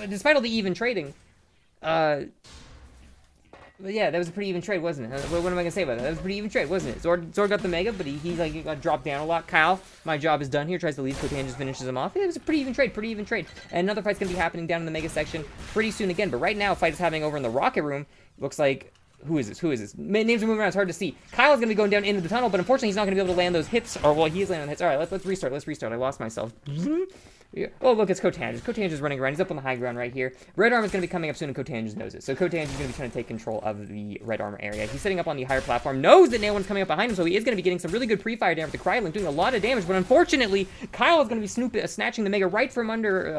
despite all the even trading, but yeah, that was a pretty even trade, wasn't it? What am I going to say about that? That was a pretty even trade, wasn't it? Zord got the mega, but he got dropped down a lot. Kyle, my job is done here, tries to leave. Cotange just finishes him off. It was a pretty even trade. And another fight's going to be happening down in the mega section pretty soon again. But right now, a fight is happening over in the rocket room. Looks like... Who is this? Names are moving around. It's hard to see. Kyle's going to be going down into the tunnel, but unfortunately, he's not going to be able to land those hits. Or, well, he is landing on hits. All right, let's restart. I lost myself. Yeah. Oh, look, it's Cotange. Cotange is running around. He's up on the high ground right here. Red armor is going to be coming up soon, and Cotange knows it. So Cotange is going to be trying to take control of the red armor area. He's sitting up on the higher platform, knows that Nailwind's coming up behind him, so he is going to be getting some really good pre-fire damage with the Krylink, doing a lot of damage. But unfortunately, Kyle is going to be snatching the Mega right from under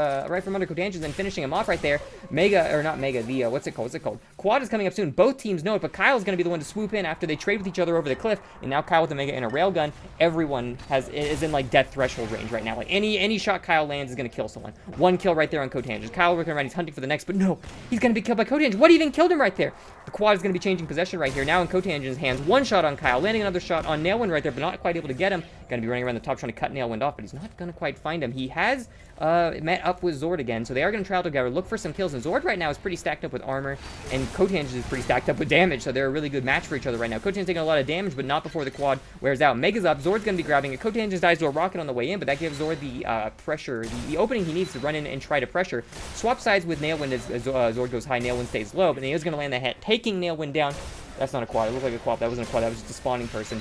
Cotange's and finishing him off right there. What's it called? Quad is coming up soon. Both teams know it, but Kyle is going to be the one to swoop in after they trade with each other over the cliff. And now Kyle with the Mega and a railgun. Everyone is in like death threshold range right now. Like any shot Kyle lands is going to kill someone. One kill right there on Cotange. Kyle working around, he's hunting for the next, but no, he's going to be killed by Cotange. What even killed him right there? The quad is going to be changing possession right here. Now in Cotange's hands. One shot on Kyle, landing another shot on Nailwind right there, but not quite able to get him. Going to be running around the top trying to cut Nailwind off, but he's not going to quite find him. He has met up with Zord again, so they are going to try to look for some kills, and Zord right now is pretty stacked up with armor, and Cotange is pretty stacked up with damage, so they're a really good match for each other right now. Cotange's taking a lot of damage, but not before the quad wears out. Mega's up, Zord's going to be grabbing it. Cotange just dies to a rocket on the way in, but that gives Zord the pressure, the opening he needs to run in and try to pressure. Swap sides with Nailwind as Zord goes high, Nailwind stays low, but Nailwind's going to land the hit, taking Nailwind down. That's not a quad, it looked like a quad, that wasn't a quad, that was just a spawning person.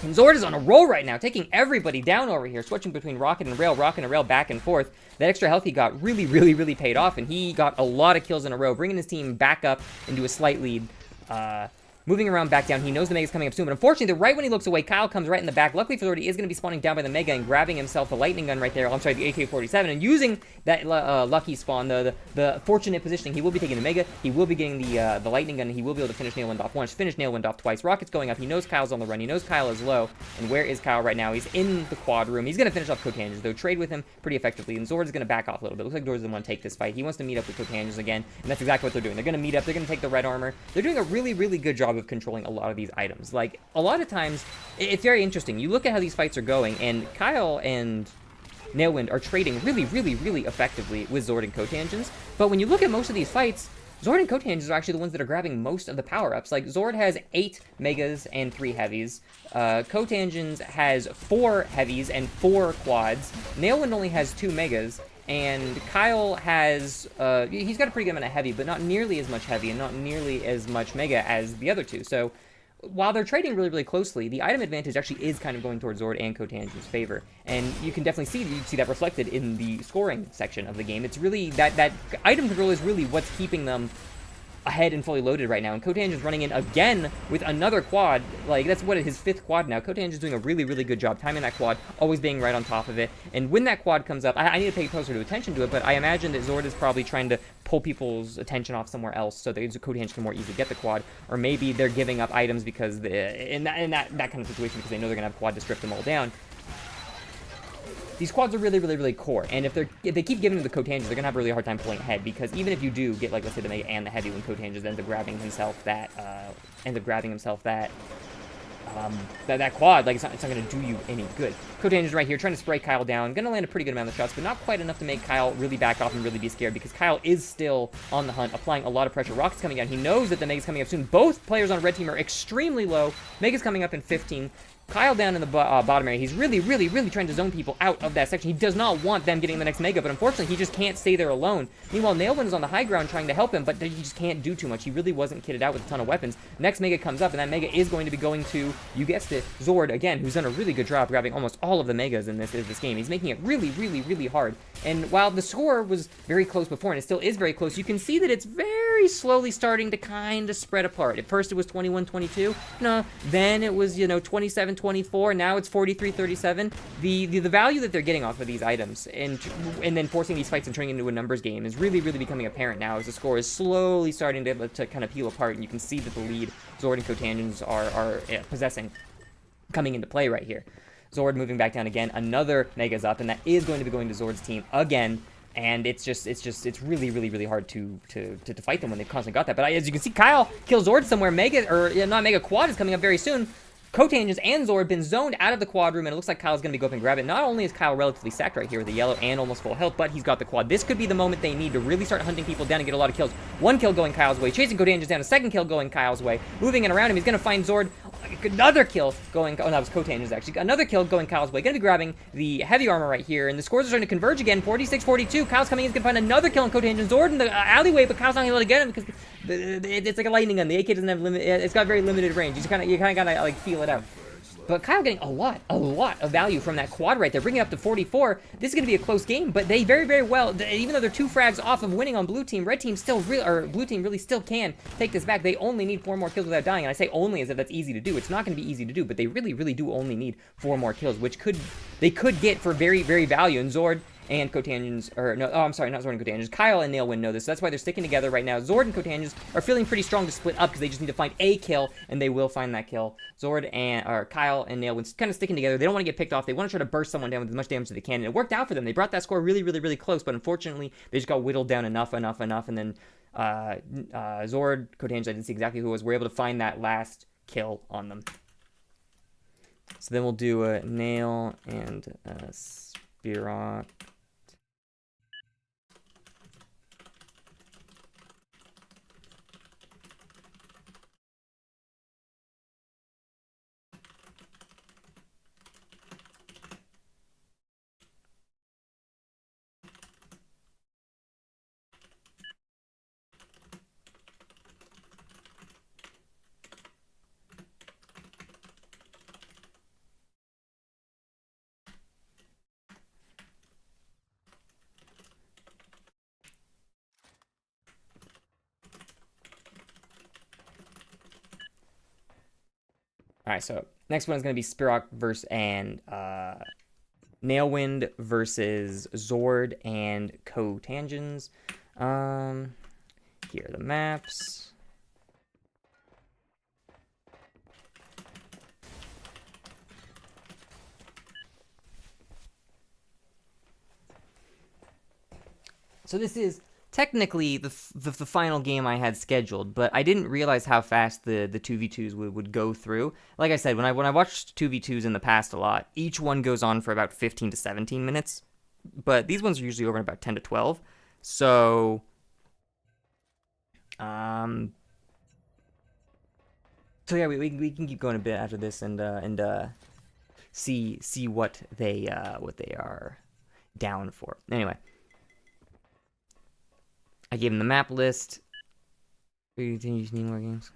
And Zord is on a roll right now, taking everybody down over here, switching between rocket and rail back and forth. That extra health he got really paid off, and he got a lot of kills in a row, bringing his team back up into a slight lead. Moving around back down, he knows the Mega's coming up soon, but unfortunately, right when he looks away, Kyle comes right in the back. Luckily for Zord, he is going to be spawning down by the Mega and grabbing himself the lightning gun right there. I'm sorry, the AK-47, and using that lucky spawn, the fortunate positioning. He will be taking the Mega, he will be getting the lightning gun, and he will be able to finish Nailwind off once, finish Nailwind off twice. Rocket's going up, he knows Kyle's on the run, he knows Kyle is low, and where is Kyle right now? He's in the quad room. He's going to finish off Cotanges, though, trade with him pretty effectively, and Zord's going to back off a little bit. Looks like Zord's the one to take this fight. He wants to meet up with Cotanges again, and that's exactly what they're doing. They're going to meet up, they're going to take the red armor. They're doing a really good job of controlling a lot of these items. Like, a lot of times, it's very interesting. You look at how these fights are going, and Kyle and Nailwind are trading really effectively with Zord and Cotangens, but when you look at most of these fights, Zord and Cotangens are actually the ones that are grabbing most of the power-ups. Like, Zord has 8 megas and 3 heavies. Cotangens has 4 heavies and 4 quads. Nailwind only has 2 megas. And Kyle has, he's got a pretty good amount of heavy, but not nearly as much heavy and not nearly as much mega as the other two. So, while they're trading really item the item advantage actually is kind of going towards Zord and Cotange's favor. And you can definitely see that reflected in the scoring section of the game. It's really, that item control is really what's keeping them ahead and fully loaded right now, and Cotange is running in again with another quad. Like, that's what, his 5th quad now. Cotange is doing a really good job timing that quad, always being right on top of it, and when that quad comes up, I need to pay closer to attention to it, but I imagine that Zord is probably trying to pull people's attention off somewhere else so that Cotange can more easily get the quad, or maybe they're giving up items because in that kind of situation, because they know they're going to have quad to strip them all down. these quads are really, really, really core. And if they keep giving them the cotangents, they're gonna have a really hard time pulling ahead, because even if you do get, like, let's say the Mega and the Heavy, when cotangents ends up grabbing himself that that quad, like, it's not gonna do you any good. Cotangent's right here, trying to spray Kyle down. Gonna land a pretty good amount of shots, but not quite enough to make Kyle really back off and really be scared, because Kyle is still on the hunt, applying a lot of pressure. Rocket's coming down. He knows that the Mega's coming up soon. Both players on red team are extremely low. Mega's coming up in 15. Kyle down in the bottom area. He's really, really, really trying to zone people out of that section. He does not want them getting the next Mega, but unfortunately, he just can't stay there alone. Meanwhile, Nailwind is on the high ground trying to help him, but he just can't do too much. He really wasn't kitted out with a ton of weapons. Next Mega comes up, and that Mega is going to be going to, you guessed it, Zord, again, who's done a really good job grabbing almost all of the Megas in this game. He's making it really, really, really hard. And while the score was very close before, and it still is very close, you can see that it's very slowly starting to kind of spread apart. At first, it was 21-22. No, then it was, 27-24. Now it's 43-37. The value that they're getting off of these items and then forcing these fights and turning into a numbers game is really, really becoming apparent now, as the score is slowly starting to kind of peel apart, and you can see that the lead Zord and cotangents are possessing coming into play right here. Zord moving back down again. Another Mega's up, and that is going to be going to Zord's team again. And it's really, really, really hard to fight them when they've constantly got that. But as you can see, Kyle kills Zord somewhere. Not Mega Quad is coming up very soon. Cotangents and Zord been zoned out of the quad room, and it looks like Kyle's going to be go up and grab it. Not only is Kyle relatively sacked right here with the yellow and almost full health, but he's got the quad. This could be the moment they need to really start hunting people down and get a lot of kills. One kill going Kyle's way, chasing Cotangents down, a second kill going Kyle's way, moving in around him. He's going to find Zord. Another kill going, oh, that was Cotangents actually. Another kill going Kyle's way. Going to be grabbing the heavy armor right here, and the scores are starting to converge again. 46-42. Kyle's coming in, he's going to find another kill on Cotangents. Zord in the alleyway, but Kyle's not going to get him because it's like a lightning gun. The AK doesn't have it's got very limited range. You kind of gotta like feel it out. But Kyle getting a lot of value from that quad right there, bringing it up to 44. This is going to be a close game, but they very, very well, even though they're 2 frags off of winning on blue team, red team still blue team really still can take this back. They only need 4 more kills without dying, and I say only as if that's easy to do. It's not going to be easy to do, but they really, really do only need 4 more kills, which they could get for very, very value. And Zord and cotangents, or no, oh, I'm sorry, not Zord and cotangents. Kyle and Nailwind know this, so that's why they're sticking together right now. Zord and cotangents are feeling pretty strong to split up because they just need to find a kill, and they will find that kill. Kyle and Nailwind kind of sticking together. They don't want to get picked off. They want to try to burst someone down with as much damage as they can, and it worked out for them. They brought that score really, really, really close, but unfortunately, they just got whittled down enough, and then Zord, cotangents, I didn't see exactly who it was, were able to find that last kill on them. So then we'll do a Nail and Spirock. All right, so next one is going to be Spirock Nailwind versus Zord and cotangents. Here are the maps. So this is technically the final game I had scheduled, but I didn't realize how fast the 2v2s would go through. Like I said, when I watched 2v2s in the past a lot, each one goes on for about 15 to 17 minutes, but these ones are usually over in about 10 to 12. So yeah, we can keep going a bit after this and see what they are down for. Anyway, I gave him the map list. Do you think you just need more games?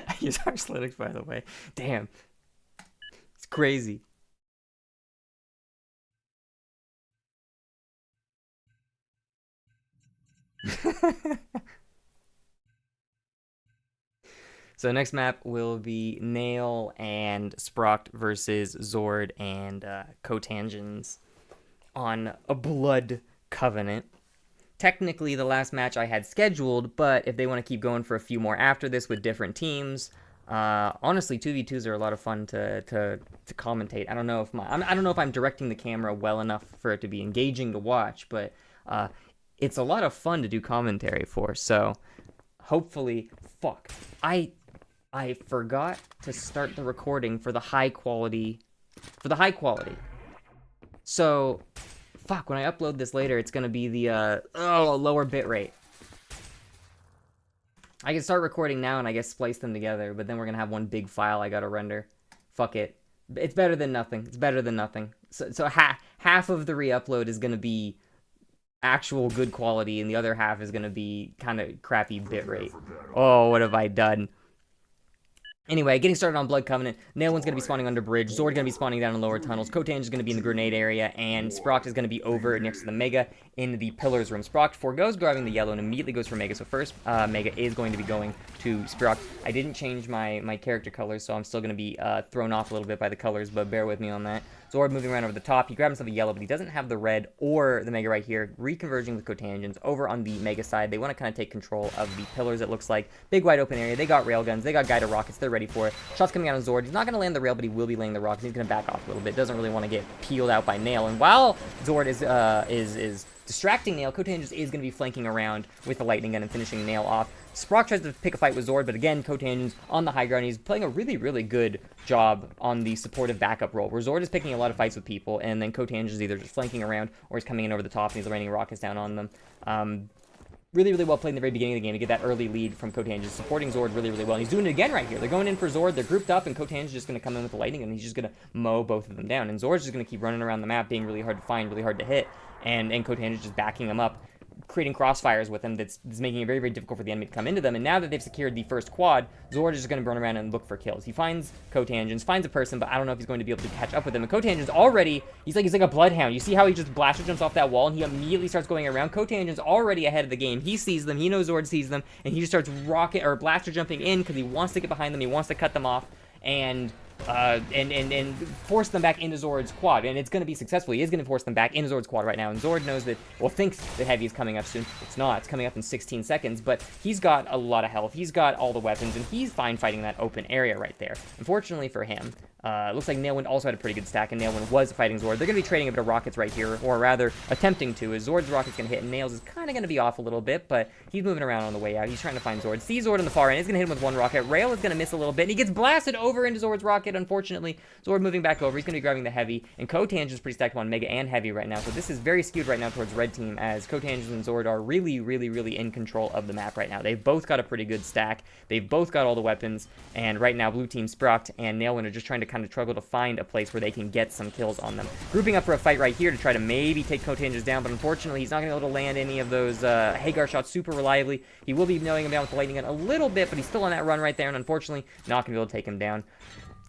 I use Xonotic, by the way. Damn. It's crazy. So next map will be Nail and Sproct versus Zord and Cotangens on a Blood Covenant. Technically the last match I had scheduled, but if they want to keep going for a few more after this with different teams, honestly 2v2s are a lot of fun to commentate. I don't know if I'm directing the camera well enough for it to be engaging to watch, but it's a lot of fun to do commentary for. So hopefully, I forgot to start the recording for the high quality. So, when I upload this later, it's gonna be the lower bit rate. I can start recording now and I guess splice them together, but then we're gonna have one big file I gotta render. Fuck it. It's better than nothing. So half of the re-upload is gonna be actual good quality, and the other half is gonna be kind of crappy bitrate. Oh, what have I done? Anyway, getting started on Blood Covenant. Nailwind's going to be spawning under bridge. Zord going to be spawning down in lower tunnels. Kotange is going to be in the grenade area. And Sproct is going to be over next to the Mega in the pillars room. Sproct forgoes grabbing the yellow and immediately goes for Mega. So first, Mega is going to be going to Sproct. I didn't change my character colors, so I'm still going to be thrown off a little bit by the colors, but bear with me on that. Zord moving around over the top. He grabs himself a yellow, but he doesn't have the red or the Mega right here. Reconverging with Cotangens over on the Mega side. They want to kind of take control of the pillars, it looks like. Big wide open area. They got railguns. They got guided rockets. They're ready for it. Shots coming out on Zord. He's not going to land the rail, but he will be laying the rocks. He's going to back off a little bit. Doesn't really want to get peeled out by Nail. And while Zord is distracting Nail, Cotangens is going to be flanking around with the lightning gun and finishing Nail off. Sprock tries to pick a fight with Zord, but again, Cotangens on the high ground. He's playing a really, really good job on the supportive backup role, where Zord is picking a lot of fights with people, and then Cotangens is either just flanking around or he's coming in over the top and he's raining rockets down on them. Really, really well played in the very beginning of the game to get that early lead from Cotangens, supporting Zord really, really well. And he's doing it again right here. They're going in for Zord. They're grouped up, and Cotangens is just going to come in with the lightning, and he's just going to mow both of them down. And Zord's just going to keep running around the map, being really hard to find, really hard to hit, and Cotangens just backing him up, creating crossfires with him that's making it very, very difficult for the enemy to come into them. And now that they've secured the first quad, Zord is just going to run around and look for kills. He finds Cotangens, finds a person, but I don't know if he's going to be able to catch up with him. And Cotangens already, he's like a bloodhound. You see how he just blaster jumps off that wall and he immediately starts going around. Cotangens already ahead of the game. He sees them, he knows Zord sees them, and he just starts blaster jumping in because he wants to get behind them, he wants to cut them off, and force them back into Zord's quad, and it's going to be successful. He is going to force them back into Zord's quad right now, and Zord knows that, well, thinks that Heavy is coming up soon. It's not. It's coming up in 16 seconds, but he's got a lot of health. He's got all the weapons, and he's fine fighting that open area right there. Unfortunately for him, looks like Nailwind also had a pretty good stack, and Nailwind was fighting Zord. They're going to be trading a bit of rockets right here, or rather, attempting to, as Zord's rocket's going to hit, and Nails is kind of going to be off a little bit, but he's moving around on the way out. He's trying to find Zord. Sees Zord on the far end. He's going to hit him with one rocket. Rail is going to miss a little bit, and he gets blasted over into Zord's rocket, unfortunately. Zord moving back over. He's going to be grabbing the Heavy, and Cotangens is pretty stacked on Mega and Heavy right now, so this is very skewed right now towards Red Team, as Cotangens and Zord are really, really, really in control of the map right now. They've both got a pretty good stack. They've both got all the weapons, and right now, Blue Team Sproct and Nailwind are just trying to kind of struggle to find a place where they can get some kills on them. Grouping up for a fight right here to try to maybe take Cotangens down, but unfortunately, he's not going to be able to land any of those Hagar shots super reliably. He will be knowing him down with the lightning gun a little bit, but he's still on that run right there, and unfortunately, not going to be able to take him down.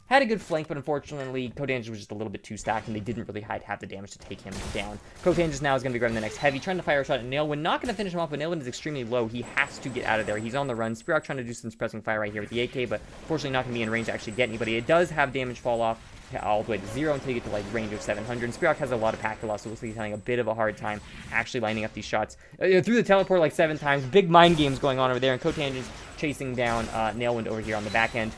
Had a good flank, but unfortunately, Cotangens was just a little bit too stacked, and they didn't really have the damage to take him down. Cotangens now is going to be grabbing the next Heavy, trying to fire a shot at Nailwind. Not going to finish him off, but Nailwind is extremely low. He has to get out of there. He's on the run. Spirock trying to do some suppressing fire right here with the AK, but fortunately not going to be in range to actually get anybody. It does have damage fall off all the way to 0 until you get to like range of 700. Spirock has a lot of pack loss, so it looks like he's having a bit of a hard time actually lining up these shots. Through the teleport like 7 times. Big mind games going on over there, and Cotangens chasing down Nailwind over here on the back end.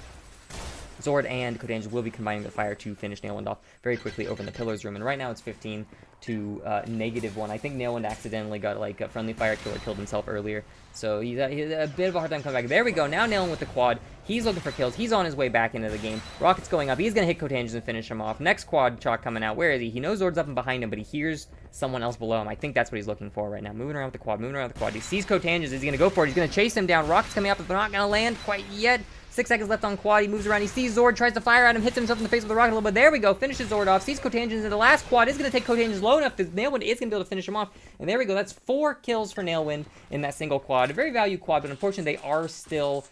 Zord and Cotangens will be combining their fire to finish Nailwind off very quickly over in the pillars room, and right now it's 15 to -1. I think Nailwind accidentally got like a friendly fire killer, killed himself earlier, so he's a bit of a hard time coming back. There we go. Now Nailwind with the quad. He's looking for kills. He's on his way back into the game. Rocket's going up. He's going to hit Cotangens and finish him off. Next quad shot coming out. Where is he? He knows Zord's up and behind him, but he hears someone else below him. I think that's what he's looking for right now. Moving around with the quad. He sees Cotangens. He's going to go for it. He's going to chase him down. Rocket's coming up, but they're not going to land quite yet. 6 seconds left on quad. He moves around. He sees Zord, tries to fire at him, hits himself in the face with a rocket a little bit. There we go. Finishes Zord off. Sees Cotangens, and the last quad is going to take Cotangens low enough that Nailwind is going to be able to finish him off. And there we go. That's 4 kills for Nailwind in that single quad. A very valued quad, but unfortunately, they are still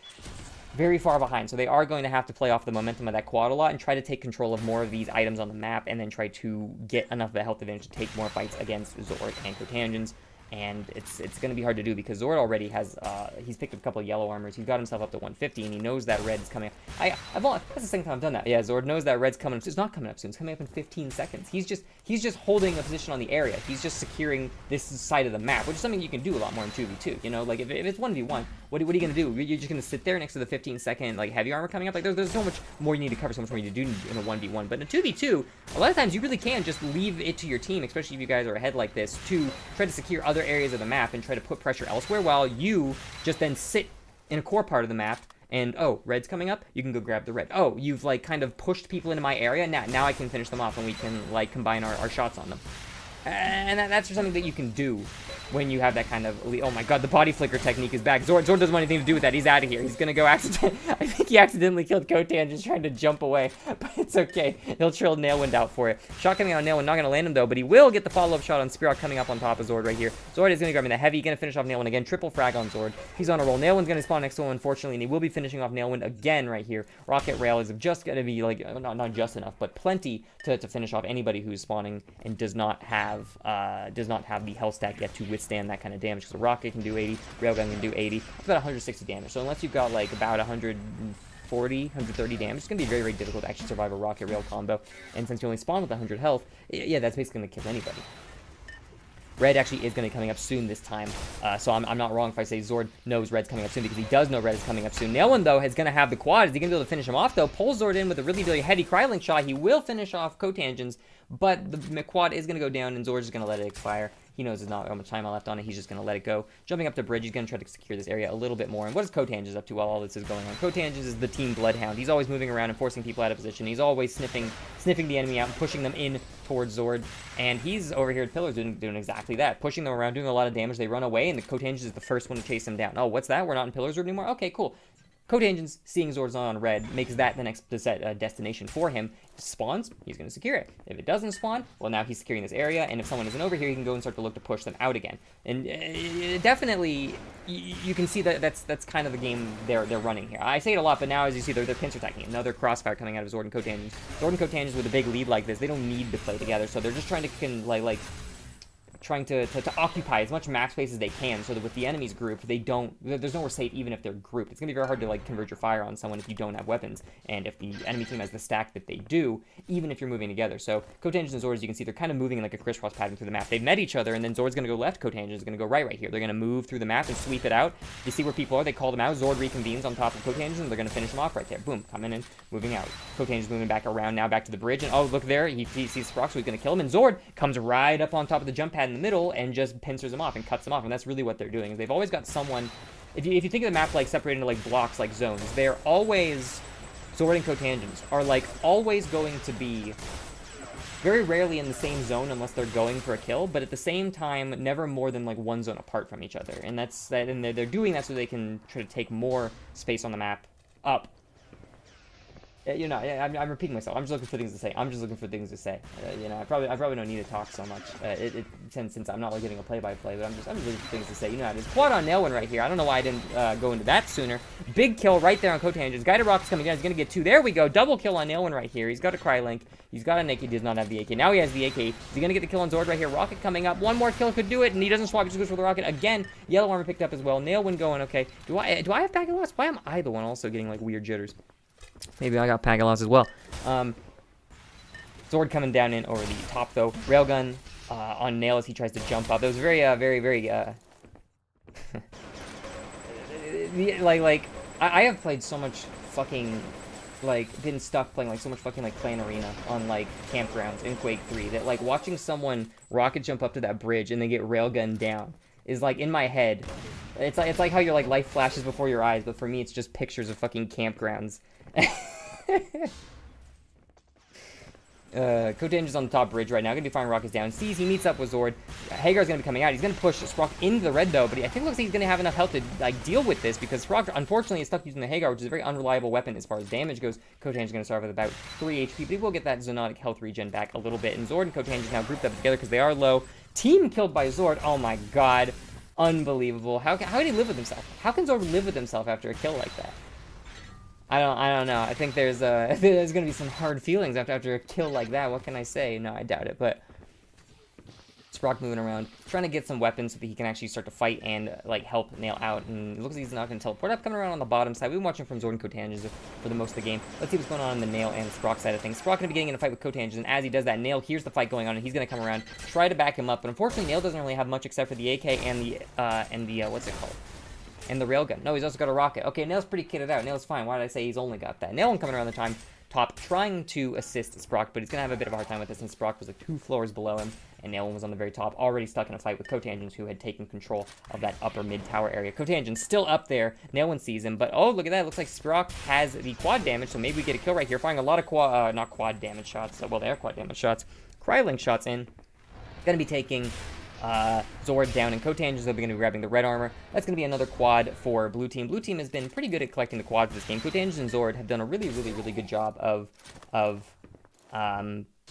very far behind. So they are going to have to play off the momentum of that quad a lot and try to take control of more of these items on the map, and then try to get enough of a health advantage to take more fights against Zord and Cotangens. and it's going to be hard to do because Zord already has, he's picked up a couple of yellow armors. He's got himself up to 150, and he knows that red is coming up. That's the second time I've done that. Yeah, Zord knows that red's coming up. It's not coming up soon. It's coming up in 15 seconds. He's just holding a position on the area. He's just securing this side of the map, which is something you can do a lot more in 2v2. You know, like if it's 1v1, what are you going to do? You're just going to sit there next to the 15-second like heavy armor coming up. Like there's so much more you need to cover, so much more you need to do in a 1v1. But in a 2v2, a lot of times you really can just leave it to your team, especially if you guys are ahead like this, to try to secure other areas of the map and try to put pressure elsewhere while you just then sit in a core part of the map. And, oh, red's coming up, you can go grab the red. Oh, you've, like, kind of pushed people into my area, now I can finish them off, and we can, like, combine our shots on them. And that's something that you can do when you have that kind of... Oh my god, the body flicker technique is back. Zord doesn't want anything to do with that. He's out of here. He's gonna go I think he accidentally killed Kotan just trying to jump away. But it's okay. He'll trill Nailwind out for it. Shot coming out on Nailwind, not gonna land him though, but he will get the follow-up shot on Spearock coming up on top of Zord right here. Zord is gonna grab him the heavy, gonna finish off Nailwind again. Triple frag on Zord. He's on a roll. Nailwind's gonna spawn next to him, unfortunately, and he will be finishing off Nailwind again right here. Rocket Rail is just gonna be, like, not just enough, but plenty to finish off anybody who's spawning and does not have the health stack yet to withstand that kind of damage. Because a rocket can do 80, railgun can do 80. It's about 160 damage. So unless you've got like about 140, 130 damage, it's gonna be very, very difficult to actually survive a rocket rail combo. And since you only spawn with 100 health, yeah, that's basically gonna kill anybody. Red actually is going to be coming up soon this time, so I'm not wrong if I say Zord knows Red's coming up soon, because he does know Red is coming up soon. Nailwind, though, is going to have the quad. Is he going to be able to finish him off, though? Pulls Zord in with a really, really heavy Krylink shot. He will finish off Cotangents, but the quad is going to go down, and Zord's just going to let it expire. He knows there's not how much time left on it. He's just going to let it go. Jumping up to bridge, he's going to try to secure this area a little bit more. And what is Cotangents up to while all this is going on? Cotangents is the team Bloodhound. He's always moving around and forcing people out of position. He's always sniffing the enemy out and pushing them in towards Zord. And he's over here at Pillars doing exactly that. Pushing them around, doing a lot of damage. They run away, and the Cotangents is the first one to chase them down. Oh, what's that? We're not in Pillars anymore? Okay, cool. Cotangents, seeing Zord's not on red, makes that the next destination for him. If it spawns, he's going to secure it. If it doesn't spawn, well, now he's securing this area, and if someone isn't over here, he can go and start to look to push them out again. And definitely, you can see that that's kind of the game they're running here. I say it a lot, but now, as you see, they're pincer attacking. Another crossfire coming out of Zord and Cotangents. Zord and Cotangents with a big lead like this, they don't need to play together, so they're just trying to trying to occupy as much map space as they can, so that with the enemy's group, there's nowhere safe even if they're grouped. It's going to be very hard to, like, convert your fire on someone if you don't have weapons, and if the enemy team has the stack that they do, even if you're moving together. So, Cotangents and Zord, as you can see, they're kind of moving in, like, a crisscross pattern through the map. They've met each other, and then Zord's going to go left, Cotangents is going to go right here. They're going to move through the map and sweep it out. You see where people are, they call them out, Zord reconvenes on top of Cotangents, and they're going to finish them off right there. Boom, coming in, moving out. Cotangents moving back around now, back to the bridge, and oh, look there, he sees Sprox, so he's going to kill him, and Zord comes right up on top of the jump pad in the middle, and just pincers them off and cuts them off, and that's really what they're doing. Is they've always got someone. If you think of the map like separated into like blocks, like zones, they're always Zord and Cotangents are like always going to be very rarely in the same zone unless they're going for a kill, but at the same time never more than like one zone apart from each other, and that's that. And they're doing that so they can try to take more space on the map up. You know, I'm repeating myself. I'm just looking for things to say. You know, I probably don't need to talk so much. Since I'm not like giving a play-by-play, but I'm just looking for things to say. You know, there's quad on Nailwind right here. I don't know why I didn't go into that sooner. Big kill right there on Cotangents. Guided Rocket's coming down. He's gonna get 2. There we go. Double kill on Nailwind right here. He's got a Krylink. He's got an AK. He does not have the AK. Now he has the AK. Is he gonna get the kill on Zord right here? Rocket coming up. One more kill could do it, and he doesn't swap. He just goes for the rocket again. Yellow armor picked up as well. Nailwind going okay. Do I have packet loss? Why am I the one also getting like weird jitters? Maybe I got packet loss as well. Zord coming down in over the top though. Railgun on Nail as he tries to jump up. It was very I have played so much fucking been stuck playing so much fucking Clan Arena on campgrounds in Quake 3 that watching someone rocket jump up to that bridge and then get railgun down is in my head. It's like how your life flashes before your eyes, but for me it's just pictures of fucking campgrounds. Cotangents on the top bridge right now. Gonna be firing rockets down. Sees he meets up with Zord. Hagar's gonna be coming out. He's gonna push Sprock into the red though, but I think it looks like he's gonna have enough health to deal with this because Sprock unfortunately is stuck using the Hagar, which is a very unreliable weapon as far as damage goes. Cotangents gonna start with about 3 HP, but he will get that Xonotic health regen back a little bit. And Zord and Cotangents now grouped up together because they are low. Team killed by Zord. Oh my god. Unbelievable. How did he live with himself? How can Zord live with himself after a kill like that? I don't know. I think there's gonna be some hard feelings after a kill like that. What can I say? No, I doubt it. But Sprock moving around, trying to get some weapons so that he can actually start to fight and like help Nail out. And it looks like he's not going to teleport up. Coming around on the bottom side, we've been watching from Zord and Cotangents for the most of the game. Let's see what's going on in the Nail and Sprock side of things. Sprock going to be getting in a fight with Cotangents, and as he does that, Nail hears the fight going on, and he's going to come around, try to back him up. But unfortunately, Nail doesn't really have much except for the AK and the what's it called? And the railgun. No, he's also got a rocket. Okay, Nail's pretty kitted out. Nail's fine. Why did I say he's only got that? Nail coming around the top, trying to assist Sprock, but he's going to have a bit of a hard time with this since Sprock was like 2 floors below him, and Nail was on the very top, already stuck in a fight with Cotangents, who had taken control of that upper mid-tower area. Cotangents still up there. Nail sees him, but oh, look at that. It looks like Sprock has the quad damage, so maybe we get a kill right here, firing a lot of not quad damage shots. Well, they are quad damage shots. Crylink shots in. Going to be taking Zord down, and Cotangents will be going to be grabbing the red armor. That's going to be another quad for blue team. Blue team has been pretty good at collecting the quads this game. Cotangents and Zord have done a really, really, really good job of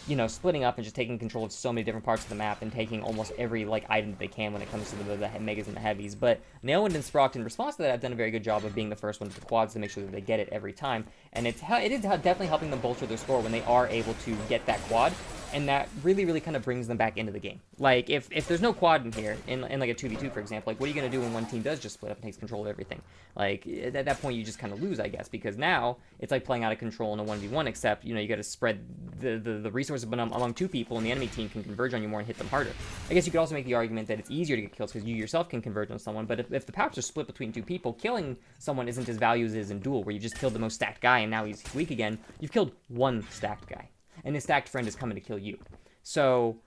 you know, splitting up and just taking control of so many different parts of the map and taking almost every like item that they can when it comes to the megas and the heavies. But Nailwind and Sprocked, in response to that, have done a very good job of being the first one to the quads to make sure that they get it every time. And it is definitely helping them bolster their score when they are able to get that quad. And that really, really kind of brings them back into the game. Like, if there's no quad in here, in like a 2v2, for example, like, what are you going to do when one team does just split up and takes control of everything? Like, at that point, you just kind of lose, I guess, because now it's like playing out of control in a 1v1, except, you know, you got to spread the resources among 2 people, and the enemy team can converge on you more and hit them harder. I guess you could also make the argument that it's easier to get kills because you yourself can converge on someone, but if the powers are split between 2 people, killing someone isn't as valuable as it is in duel, where you just killed the most stacked guy and now he's weak again. You've killed one stacked guy, and his stacked friend is coming to kill you. So,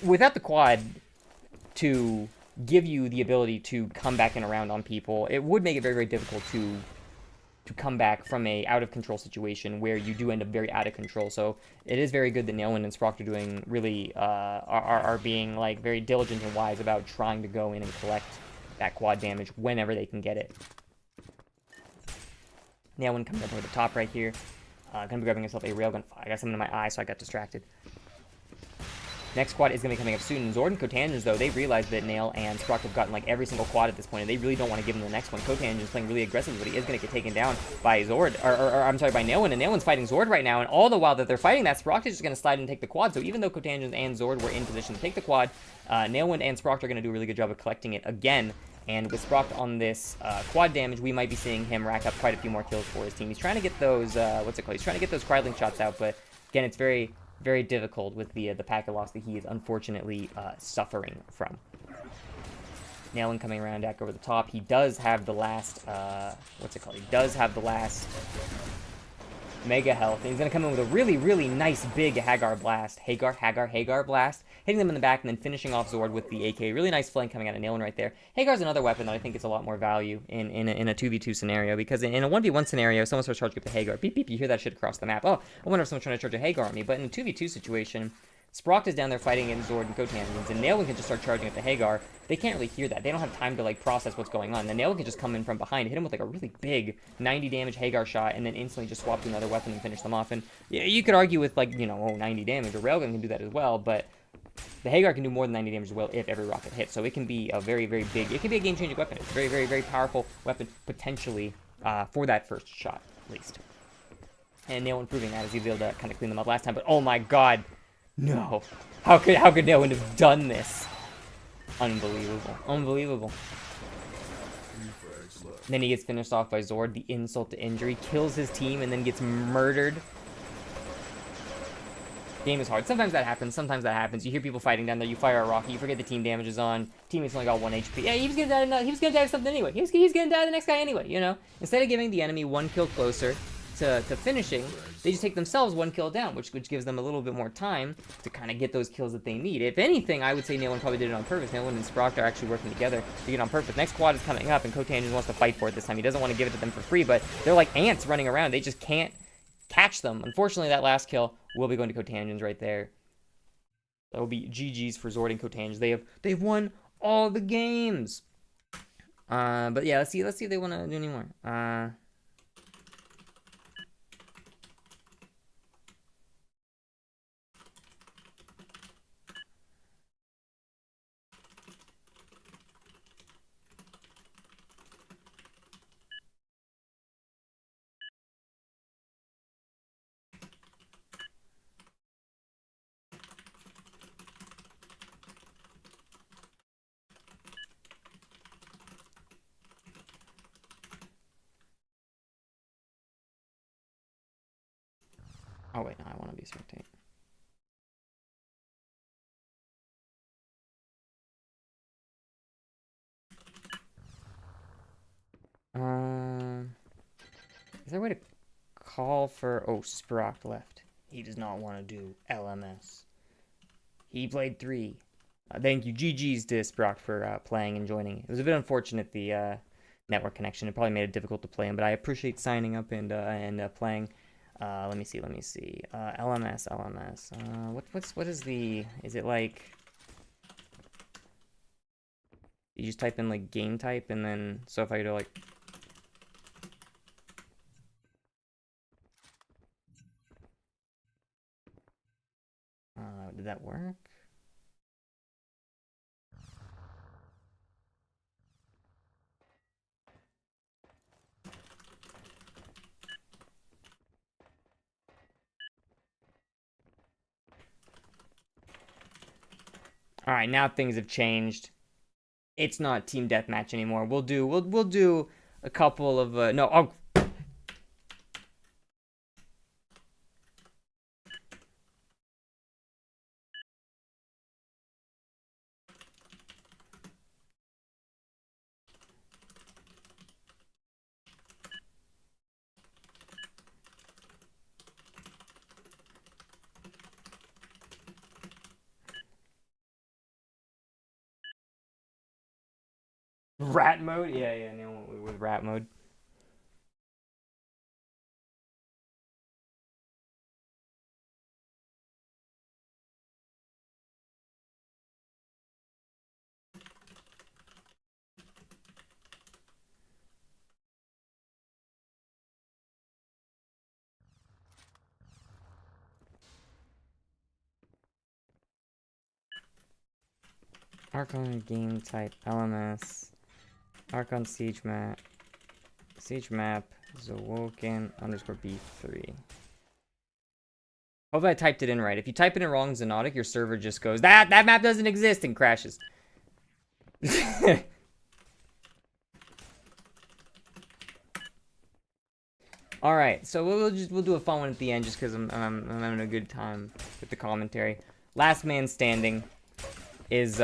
without the quad to give you the ability to come back and around on people, it would make it very, very difficult to come back from a out-of-control situation where you do end up very out of control. So, it is very good that Nailwind and Sprock are doing really, are being, like, very diligent and wise about trying to go in and collect that quad damage whenever they can get it. Nailwind coming up over the top right here. Gonna be grabbing himself a railgun. I got something in my eye, so I got distracted. Next quad is going to be coming up soon. Zord and Cotangents, though, they realize that Nail and Sprock have gotten like every single quad at this point, and they really don't want to give him the next one. Cotangents is playing really aggressive, but he is going to get taken down by Zord, or I'm sorry, by Nailwind, and Nailwind's fighting Zord right now, and all the while that they're fighting that, Sprock is just going to slide and take the quad. So even though Cotangents and Zord were in position to take the quad, Nailwind and Sprock are going to do a really good job of collecting it again. And with Sprock on this quad damage, we might be seeing him rack up quite a few more kills for his team. He's trying to get those, what's it called? He's trying to get those Crylink shots out, but again, it's very, very difficult with the packet loss that he is unfortunately suffering from. Nailin coming around back over the top. He does have the last, what's it called? He does have the last mega health. And he's going to come in with a really, really nice big Hagar blast. Hagar blast. Hitting them in the back and then finishing off Zord with the AK. Really nice flank coming out of Nailin right there. Hagar's another weapon that I think gets a lot more value in a 2v2 scenario, because in a 1v1 scenario, someone starts charging up the Hagar. Beep, beep, you hear that shit across the map. Oh, I wonder if someone's trying to charge a Hagar on me. But in a 2v2 situation, Sprock is down there fighting against Zord and Cotangents, and Nailin can just start charging at the Hagar. They can't really hear that. They don't have time to like process what's going on. The Nailin can just come in from behind, hit him with like a really big 90 damage Hagar shot, and then instantly just swap to another weapon and finish them off. And yeah, you could argue with like, you know, oh, 90 damage. A Railgun can do that as well, but the Hagar can do more than 90 damage as well if every rocket hits. So it can be a very, very big, it can be a game-changing weapon. It's a very, very, very powerful weapon, potentially, for that first shot, at least. And Nailin proving that as he was able to kind of clean them up last time. But oh my god, no. How could Nailin have done this? Unbelievable. Unbelievable. Then he gets finished off by Zord, the insult to injury, kills his team, and then gets murdered. Game is hard. Sometimes that happens. Sometimes that happens. You hear people fighting down there. You fire a rocket. You forget the team damage is on. Teammate's only got 1 HP. Yeah, he was gonna die. He was gonna die of something anyway. He's gonna die of the next guy anyway. You know. Instead of giving the enemy 1 kill closer to finishing, they just take themselves 1 kill down, which gives them a little bit more time to kind of get those kills that they need. If anything, I would say Nailin probably did it on purpose. Nailin and Sprock are actually working together to get on purpose. Next quad is coming up, and Cotangents wants to fight for it this time. He doesn't want to give it to them for free, but they're like ants running around. They just can't catch them. Unfortunately, that last kill will be going to Cotangents right there. That will be GG's for Zord and Cotangents. They've won all the games. But yeah, let's see if they want to do any more. Oh wait, no, I want to be spectate. Is there a way to call for... Oh, Sprock left. He does not want to do LMS. He played 3. Thank you. GG's to Sprock for playing and joining. It was a bit unfortunate, the network connection. It probably made it difficult to play him, but I appreciate signing up and playing. Let me see. LMS. What is the... Is it like... You just type in like game type and then... So if I go to like... did that work? All right, now things have changed. It's not team deathmatch anymore. We'll do a couple of no. Oh. Rat mode? Yeah, no, with rat mode. Archon game type LMS. Archon siege map. Siege map. Xonotic underscore B3. Hopefully I typed it in right. If you type it in wrong, Xonotic, your server just goes, that map doesn't exist, and crashes. All right, so we'll do a fun one at the end just because I'm having a good time with the commentary. Last man standing is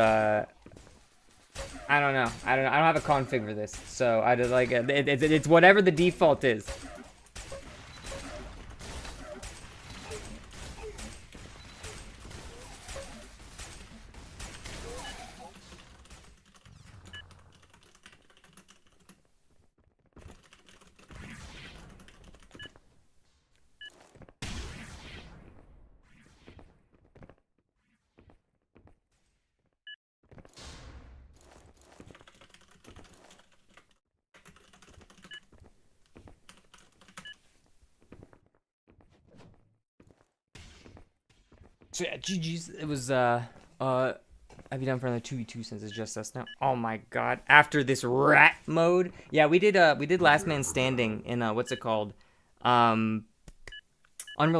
I don't know. I don't have a config for this, so I just like it's whatever the default is. So yeah, GG's. It was I've been done for another 2v2 since it's just us now. Oh my god. After this rat mode. Yeah, we did last man standing in what's it called? Unreal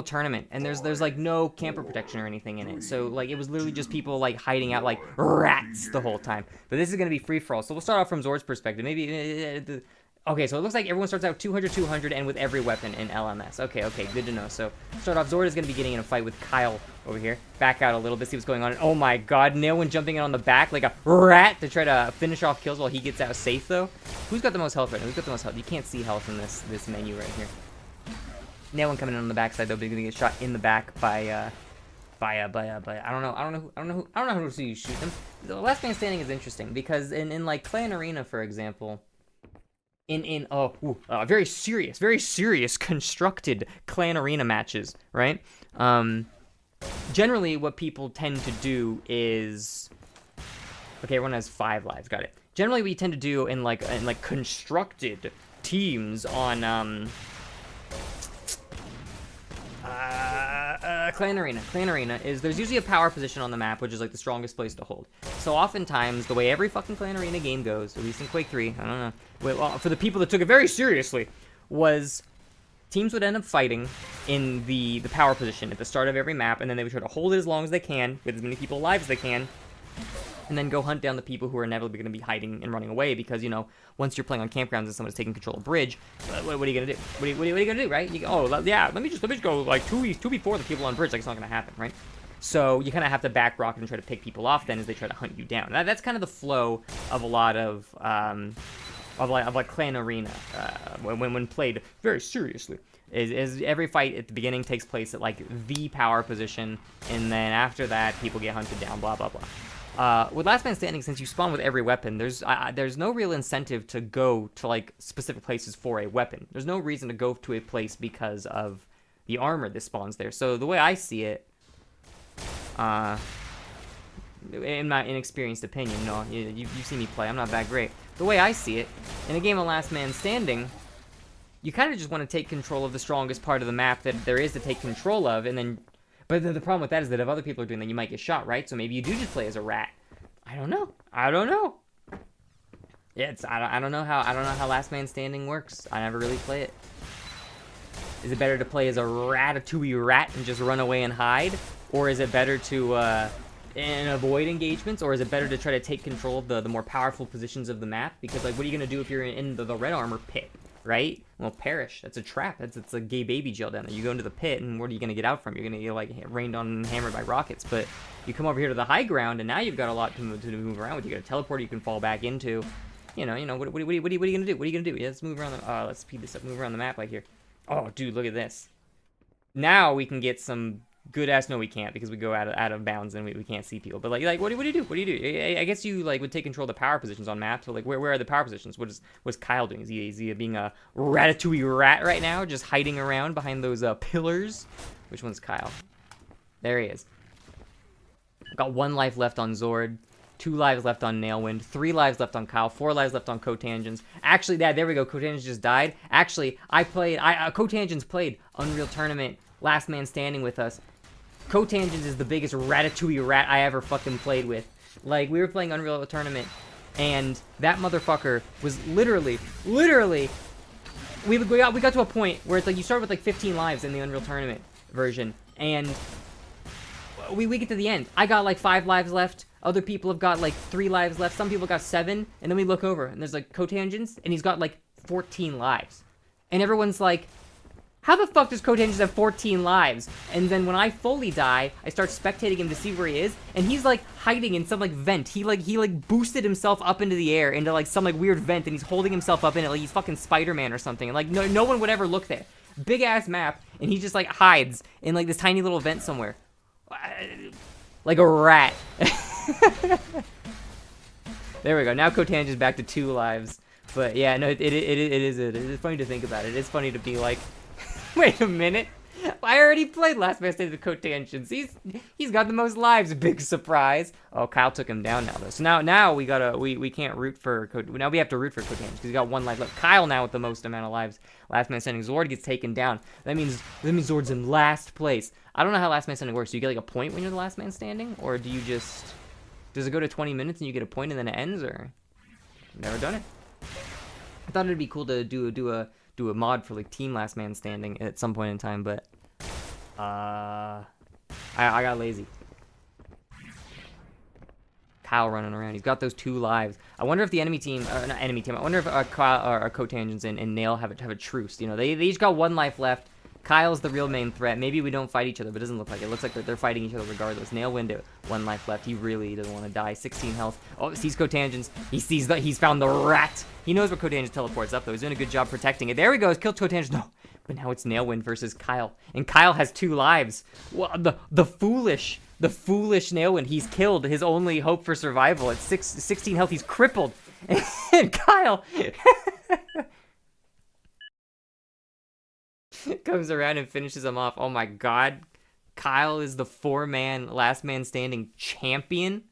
Tournament, and there's like no camper protection or anything in it. So like it was literally just people like hiding out like rats the whole time. But this is going to be free for all. So we'll start off from Zord's perspective. Maybe okay, so it looks like everyone starts out 200 and with every weapon in LMS. Okay, good to know. So start off, Zord is going to be getting in a fight with Kyle over here. Back out a little bit, see what's going on. And oh my god, Nailwin jumping in on the back like a rat to try to finish off kills while he gets out safe though. Who's got the most health right now? Who's got the most health? You can't see health in this menu right here. Nailwin coming in on the backside though, but he's gonna get shot in the back by I don't know who to shoot him. The last man standing is interesting because in like Clan Arena, for example, in very serious constructed Clan Arena matches, right? Generally what people tend to do is, okay, everyone has 5 lives, got it. Generally what you tend to do in like constructed teams on Clan Arena is there's usually a power position on the map, which is like the strongest place to hold. So oftentimes, the way every fucking Clan Arena game goes, at least in Quake 3, I don't know, well, for the people that took it very seriously, was teams would end up fighting in the power position at the start of every map, and then they would try to hold it as long as they can, with as many people alive as they can, and then go hunt down the people who are inevitably going to be hiding and running away because, you know, once you're playing on campgrounds and someone's taking control of bridge, what are you going to do? What are you going to do, right? Yeah, let me just go like 2v4 the people on bridge. Like, it's not going to happen, right? So you kind of have to back rocket and try to pick people off then as they try to hunt you down. That's kind of the flow of a lot of Clan Arena when played very seriously. Is every fight at the beginning takes place at like the power position, and then after that people get hunted down, blah blah blah. With Last Man Standing, since you spawn with every weapon, there's no real incentive to go to like specific places for a weapon. There's no reason to go to a place because of the armor that spawns there. So the way I see it, in my inexperienced opinion, you've seen me play, I'm not that great. The way I see it, in a game of Last Man Standing, you kind of just want to take control of the strongest part of the map that there is to take control of, and then, but the problem with that is that if other people are doing that, you might get shot, right? So maybe you do just play as a rat. I don't know. Yeah, I don't know how Last Man Standing works. I never really play it. Is it better to play as a ratatouille rat and just run away and hide? Or is it better to and avoid engagements? Or is it better to try to take control of the more powerful positions of the map? Because, like, what are you going to do if you're in the red armor pit, right? Well, perish. That's a trap. It's a gay baby jail down there. You go into the pit, and what are you going to get out from? You're going to get, like, rained on and hammered by rockets. But you come over here to the high ground, and now you've got a lot to move around with. You got a teleporter you can fall back into. What are you going to do? What are you going to do? Yeah, let's move around let's speed this up. Move around the map like here. Oh, dude, look at this. Now we can get some good ass. No, we can't, because we go out of bounds and we can't see people. But like what do you do? What do you do? I guess you like would take control of the power positions on maps. So like where are the power positions? What's Kyle doing? Is he being a ratatouille rat right now, just hiding around behind those pillars? Which one's Kyle? There he is. Got 1 life left on Zord. 2 lives left on Nailwind, 3 lives left on Kyle, 4 lives left on Cotangents. Actually, there we go. Cotangents just died. Actually, Cotangents played Unreal Tournament, Last Man Standing with us. Cotangents is the biggest ratatouille rat I ever fucking played with. Like, we were playing Unreal Tournament, and that motherfucker was literally, we got to a point where it's like you start with like 15 lives in the Unreal Tournament version, and we get to the end. I got like 5 lives left. Other people have got like 3 lives left. Some people got 7. And then we look over and there's like Cotangents and he's got like 14 lives. And everyone's like, how the fuck does Cotangents have 14 lives? And then when I fully die, I start spectating him to see where he is. And he's like hiding in some like vent. He boosted himself up into the air into like some like weird vent. And he's holding himself up in it like he's fucking Spider-Man or something. And like no one would ever look there. Big ass map. And he just like hides in like this tiny little vent somewhere. Like a rat. There we go. Now Cotangent's back to 2 lives. But yeah, no, it is funny to think about it. It's funny to be like, wait a minute. I already played Last Man Standing with Cotangents. He's got the most lives. Big surprise. Oh, Kyle took him down now though. So now we can't root for now we have to root for Cotangents because he's got 1 life left. Kyle now with the most amount of lives. Last Man Standing. Zord gets taken down. That means Zord's in last place. I don't know how Last Man Standing works. Do you get like a point when you're the last man standing, or do you just does it go to 20 minutes and you get a point and then it ends, or never done it? I thought it'd be cool to do a mod for like Team Last Man Standing at some point in time, but I got lazy. Kyle running around. He's got those 2 lives. I wonder if the enemy team, not enemy team. I wonder if Kyle or Cotangents and Nail have a truce. You know, they each got 1 life left. Kyle's the real main threat. Maybe we don't fight each other, but it doesn't look like it. It looks like they're fighting each other regardless. Nailwind at 1 life left. He really doesn't want to die. 16 health. Oh, sees Cotangents. He's found the rat. He knows where Cotangents teleports up, though. He's doing a good job protecting it. There he goes. Killed Cotangents. No. But now it's Nailwind versus Kyle. And Kyle has 2 lives. Well, the foolish Nailwind. He's killed his only hope for survival. At 16 health, he's crippled. And Kyle comes around and finishes him off. Oh my god. Kyle is the 4-man Last Man Standing champion.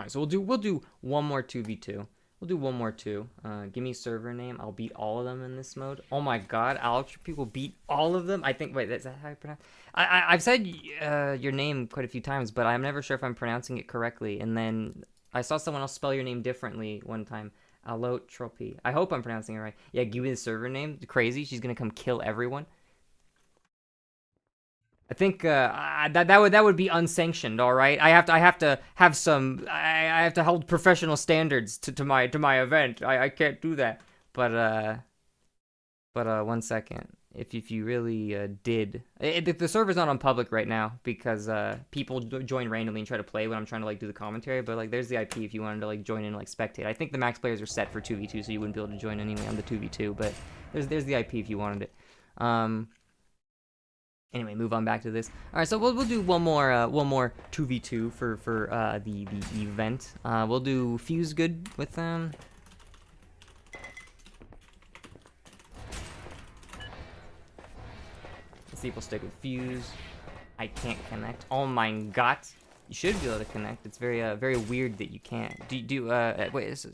All right, so we'll do one more 2v2. We'll do one more 2. Give me server name. I'll beat all of them in this mode. Oh my god, Alex, people beat all of them? I think, wait, is that how you pronounce? I've said your name quite a few times, but I'm never sure if I'm pronouncing it correctly. And then I saw someone else spell your name differently one time. Alotropy. I hope I'm pronouncing it right. Yeah, give me the server name. Crazy, she's gonna come kill everyone. I think that would be unsanctioned. All right, I have to have some. I have to hold professional standards to my event. I can't do that. But 1 second. If you really did, the server's not on public right now because people join randomly and try to play when I'm trying to like do the commentary. But like, there's the IP if you wanted to like join in and like spectate. I think the max players are set for 2v2, so you wouldn't be able to join anyway on the 2v2. But there's the IP if you wanted it. Anyway, move on back to this. All right, so we'll do one more 2v2 for the event. We'll do Fuse Good with them. Let's see if we'll stick with Fuse. I can't connect. Oh my god, you should be able to connect. It's very weird that you can't. Wait, it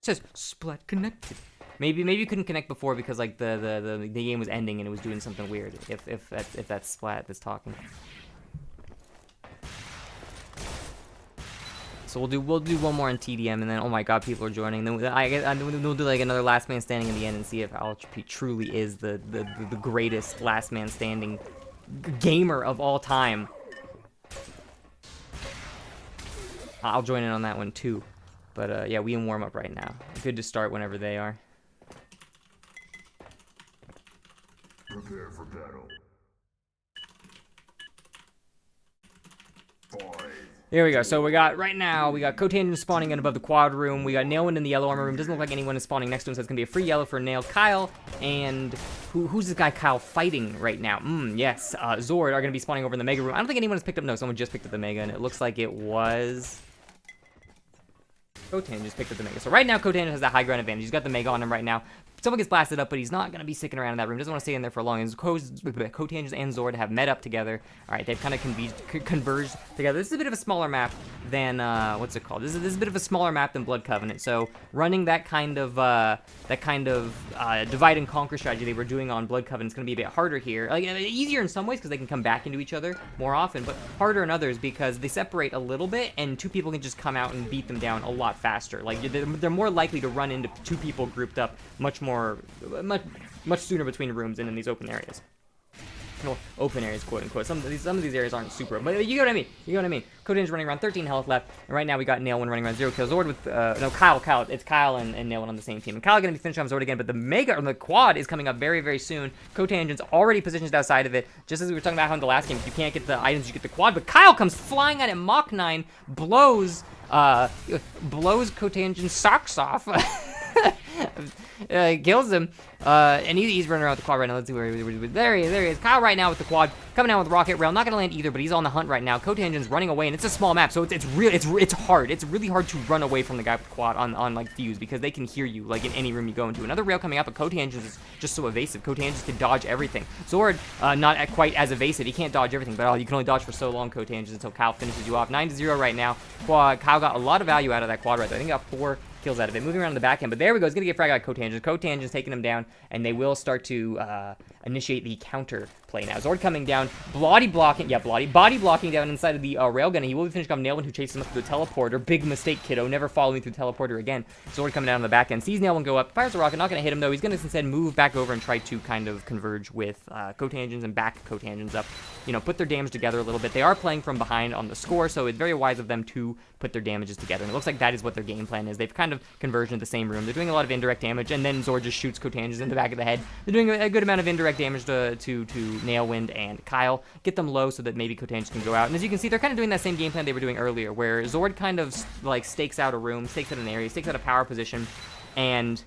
says Splat connected. Maybe you couldn't connect before because like the game was ending and it was doing something weird. If that's Splat that's talking. So we'll do one more in TDM and then oh my god, people are joining. Then we'll do like another last man standing in the end and see if Alchp truly is the greatest last man standing gamer of all time. I'll join in on that one too. But yeah, we in warm up right now. Good to start whenever they are. Prepare for battle. 5. Here we go. So we got Cotangent spawning in above the quad room. We got Nailwind in the yellow armor room. Doesn't look like anyone is spawning next to him, so it's gonna be a free yellow for Nail. Kyle and who's this guy Kyle fighting right now? Yes. Zord are gonna be spawning over in the mega room. I don't think anyone has picked up. No, someone just picked up the mega, and it looks like it was Cotangent just picked up the mega. So right now Cotangent has that high ground advantage. He's got the mega on him right now. Someone gets blasted up, but he's not going to be sticking around in that room. Doesn't want to stay in there for long. And Cotangent and Zord have met up together. All right, they've kind of converged together. This is a bit of a smaller map than, what's it called? This is a bit of a smaller map than Blood Covenant. So running that kind of divide and conquer strategy they were doing on Blood Covenant is going to be a bit harder here. Like, easier in some ways because they can come back into each other more often, but harder in others because they separate a little bit and 2 people can just come out and beat them down a lot faster. Like, they're more likely to run into 2 people grouped up much sooner between rooms and in these open areas. Well, open areas, quote unquote. Some of these areas aren't super, but you know what I mean. You know what I mean. Cotangent's running around 13 health left, and right now we got Nailwind running around 0 kills. Zord with no Kyle. It's Kyle and Nailwind on the same team. And Kyle gonna be finishing off Zord again, but the mega or the quad is coming up very soon. Cotangent's already positioned outside of it, just as we were talking about how in the last game, if you can't get the items, you get the quad. But Kyle comes flying at it, Mach 9, blows Cotangent's socks off. Kills him, and he's running around with the quad right now. Let's see where there he is. Kyle right now with the quad, coming down with rocket rail, not gonna land either, but he's on the hunt right now. Cotangent's running away, and it's a small map, so it's hard. It's really hard to run away from the guy with the quad on like Fuse because they can hear you like in any room you go into. Another rail coming up, but Cotangent is just so evasive. Cotangent can dodge everything. Zord not quite as evasive. He can't dodge everything, but you can only dodge for so long, Cotangent, until Kyle finishes you off. 9-0 right now. Kyle got a lot of value out of that quad right there. I think he got 4 kills out of it, moving around in the back end, but there we go. He's gonna get fragged by Cotangent. Cotangent's taking him down, and they will start to initiate the counter play now. Zord coming down, body blocking down inside of the railgun, and he will be finishing off Nailwind, who chases him up through the teleporter. Big mistake, kiddo. Never follow me through the teleporter again. Zord coming down on the back end, sees Nailwind go up, fires a rocket, not gonna hit him though. He's gonna instead move back over and try to kind of converge with Cotangents and back Cotangents up. You know, put their damage together a little bit. They are playing from behind on the score, so it's very wise of them to put their damages together. And it looks like that is what their game plan is. They've kind of converged into the same room. They're doing a lot of indirect damage, and then Zord just shoots Cotangents in the back of the head. They're doing a good amount of indirect damage to Nailwind and Kyle. Get them low so that maybe Cotangents can go out. And as you can see, they're kind of doing that same game plan they were doing earlier, where Zord kind of like stakes out a room, stakes out an area, stakes out a power position, and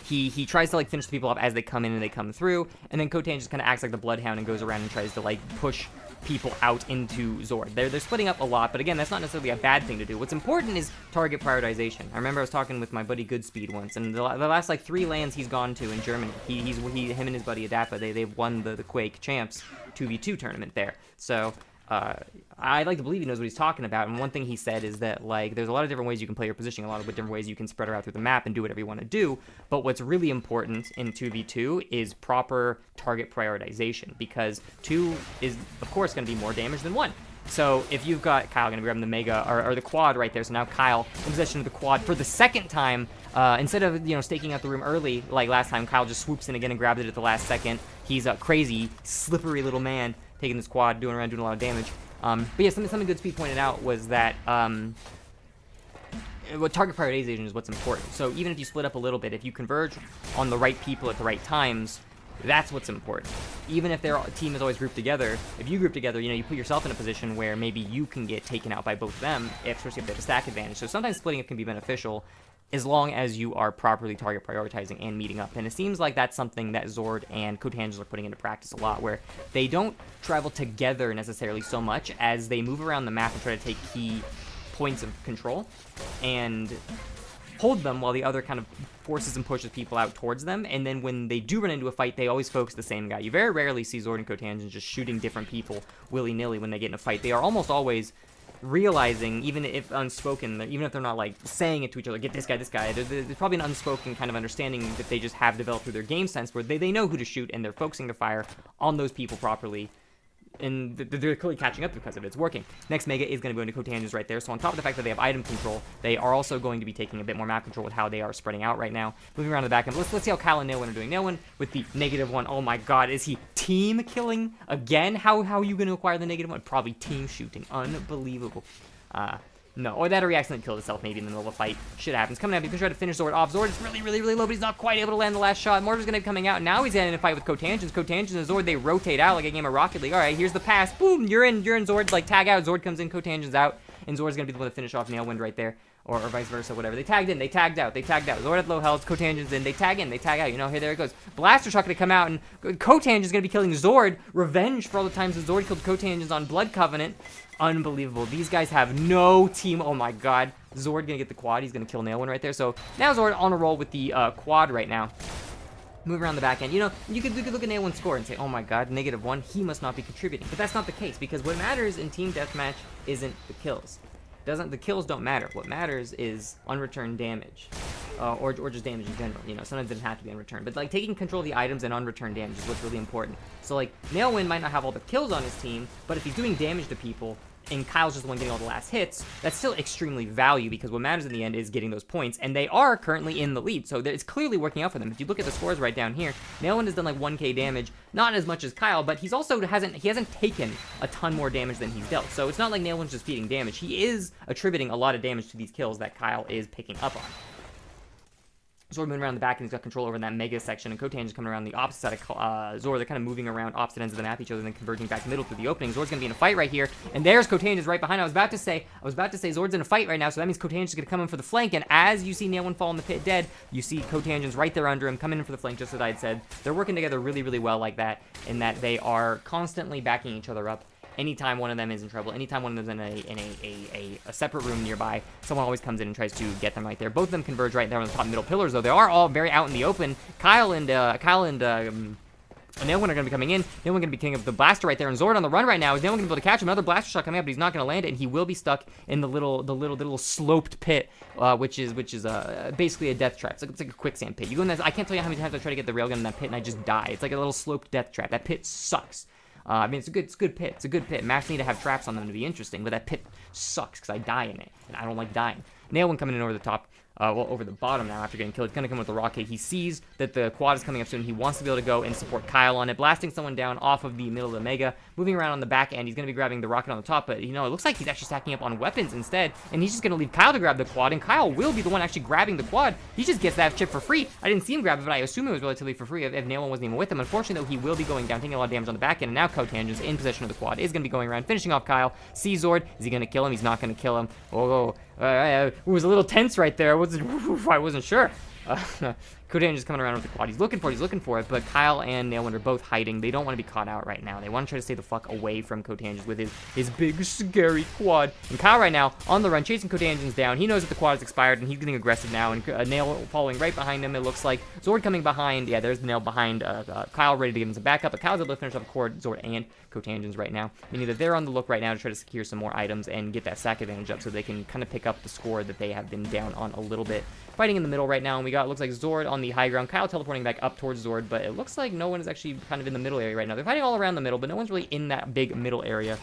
he tries to like finish the people off as they come in and they come through, and then Cotangent just kind of acts like the bloodhound and goes around and tries to like push people out into Zord. They're splitting up a lot, but again, that's not necessarily a bad thing to do. What's important is target prioritization. I remember I was talking with my buddy Goodspeed once, and the last like 3 lands he's gone to in Germany, him and his buddy Adappa, they've won the Quake Champs 2v2 tournament there. So I like to believe he knows what he's talking about. And one thing he said is that, like, there's a lot of different ways you can play your positioning, a lot of different ways you can spread her out through the map and do whatever you want to do. But what's really important in 2v2 is proper target prioritization, because 2 is, of course, going to be more damage than 1. So if you've got Kyle going to be grabbing the Mega or the Quad right there, so now Kyle in possession of the Quad for the second time, instead of, staking out the room early like last time, Kyle just swoops in again and grabs it at the last second. He's a crazy, slippery little man taking this Quad, doing a lot of damage. But yeah, something good Speed pointed out was that what target prioritization is what's important. So even if you split up a little bit, if you converge on the right people at the right times, that's what's important. Even if their team is always grouped together, if you group together, you put yourself in a position where maybe you can get taken out by both of them, especially if they have a stack advantage. So sometimes splitting up can be beneficial as long as you are properly target prioritizing and meeting up. And it seems like that's something that Zord and Cotangelo are putting into practice a lot, where they don't travel together necessarily so much as they move around the map and try to take key points of control and hold them while the other kind of forces and pushes people out towards them. And then when they do run into a fight, they always focus the same guy. You very rarely see Zord and Cotangelo just shooting different people willy-nilly when they get in a fight. They are almost always realizing, even if unspoken, even if they're not like saying it to each other, get this guy, there's probably an unspoken kind of understanding that they just have developed through their game sense, where they know who to shoot and they're focusing their fire on those people properly. And they're clearly catching up because of it. It's working. Next Mega is going to go into Cotangelo's right there. So on top of the fact that they have item control, they are also going to be taking a bit more map control with how they are spreading out right now. Moving around the back end. Let's see how Kyle and Nailwin are doing. Nailwin with the -1. Oh my god, is he team killing again? How are you going to acquire the -1? Probably team shooting. Unbelievable. No, or that or he accidentally killed himself maybe in the middle of a fight. Shit happens. Coming out, he's going to try to finish Zord off. Zord is really low, but he's not quite able to land the last shot. Mortar's going to be coming out. Now he's in a fight with Cotangelo. Cotangelo and Zord, they rotate out like a game of Rocket League. All right, here's the pass. Boom, you're in Zord. Like, tag out. Zord comes in, Cotangeno's out. And Zord's going to be the one to finish off Nailwind right there. Or vice versa, whatever. They tagged in, they tagged out. Zord had low health, Cotangelo's in, they tag out. Here, there it goes. Blaster Shot gonna come out, and Cotangeno's gonna be killing Zord. Revenge for all the times that Zord killed Cotangelo on Blood Covenant. Unbelievable. These guys have no team. Oh my god. Zord gonna get the quad. He's gonna kill Nailwind right there. So now Zord on a roll with the quad right now. Move around the back end. You could look at Nailwind's score and say, oh my god, -1, he must not be contributing. But that's not the case, because what matters in Team Deathmatch isn't the kills. The kills don't matter. What matters is unreturned damage, or just damage in general. Sometimes it doesn't have to be unreturned, but like taking control of the items and unreturned damage is what's really important. So like Nailwind might not have all the kills on his team, but if he's doing damage to people and Kyle's just the one getting all the last hits, that's still extremely valuable, because what matters in the end is getting those points, and they are currently in the lead, so it's clearly working out for them. If you look at the scores right down here, Nailwind has done like 1k damage, not as much as Kyle, but he's also hasn't taken a ton more damage than he's dealt, so it's not like Nailwind's just feeding damage. He is attributing a lot of damage to these kills that Kyle is picking up on. Zord moving around the back, and he's got control over that Mega section, and Cotangelo's coming around the opposite side of Zord. They're kind of moving around opposite ends of the map each other, and then converging back middle through the opening. Zord's going to be in a fight right here, and there's Cotangelo's right behind. I was about to say Zord's in a fight right now, so that means Cotangelo's going to come in for the flank, and as you see Nailwind fall in the pit dead, you see Cotangelo's right there under him, coming in for the flank, just as I had said. They're working together really well like that, in that they are constantly backing each other up. Anytime one of them is in trouble, anytime one of them is in a separate room nearby, someone always comes in and tries to get them right there. Both of them converge right there on the top middle pillars, though. They are all very out in the open. Kyle and Nailwind are going to be coming in. Nailwind going to be king of the blaster right there, and Zord on the run right now. Is Nailwind going to be able to catch him? Another blaster shot coming up, but he's not going to land it, and he will be stuck in the little sloped pit, which is basically a death trap. It's like a quicksand pit. You go in that. I can't tell you how many times I try to get the railgun in that pit, and I just die. It's like a little sloped death trap. That pit sucks. I mean, it's a good pit. It's a good pit. Maps need to have traps on them to be interesting, but that pit sucks because I die in it, and I don't like dying. Nailwind coming in over the top. Over the bottom now after getting killed. He's going to come with the rocket. He sees that the quad is coming up soon. He wants to be able to go and support Kyle on it, blasting someone down off of the middle of the Mega. Moving around on the back end, he's going to be grabbing the rocket on the top, but, it looks like he's actually stacking up on weapons instead, and he's just going to leave Kyle to grab the quad, and Kyle will be the one actually grabbing the quad. He just gets that chip for free. I didn't see him grab it, but I assume it was relatively for free if Nailwind wasn't even with him. Unfortunately, though, he will be going down, taking a lot of damage on the back end, and now Cotangelo's in possession of the quad, is going to be going around, finishing off Kyle. Sees Zord. Is he going to kill him? He's not going to kill him. It was a little tense right there. I wasn't sure. Cotange is coming around with the quad. He's looking for it, but Kyle and Nailwind are both hiding. They don't want to be caught out right now. They want to try to stay the fuck away from Cotange with his big, scary quad. And Kyle right now, on the run, chasing Cotange's down. He knows that the quad is expired, and he's getting aggressive now, and Nail following right behind him, it looks like. Zord coming behind. Yeah, there's the Nail behind Kyle, ready to give him some backup, but Kyle's able to finish off the cord, Zord and Cotange's right now. Meaning that they're on the look right now to try to secure some more items and get that sack advantage up so they can kind of pick up the score that they have been down on a little bit. Fighting in the middle right now, and we got, looks like Zord on the high ground, Kyle teleporting back up towards Zord, but it looks like no one is actually kind of in the middle area right now. They're fighting all around the middle, but no one's really in that big middle area,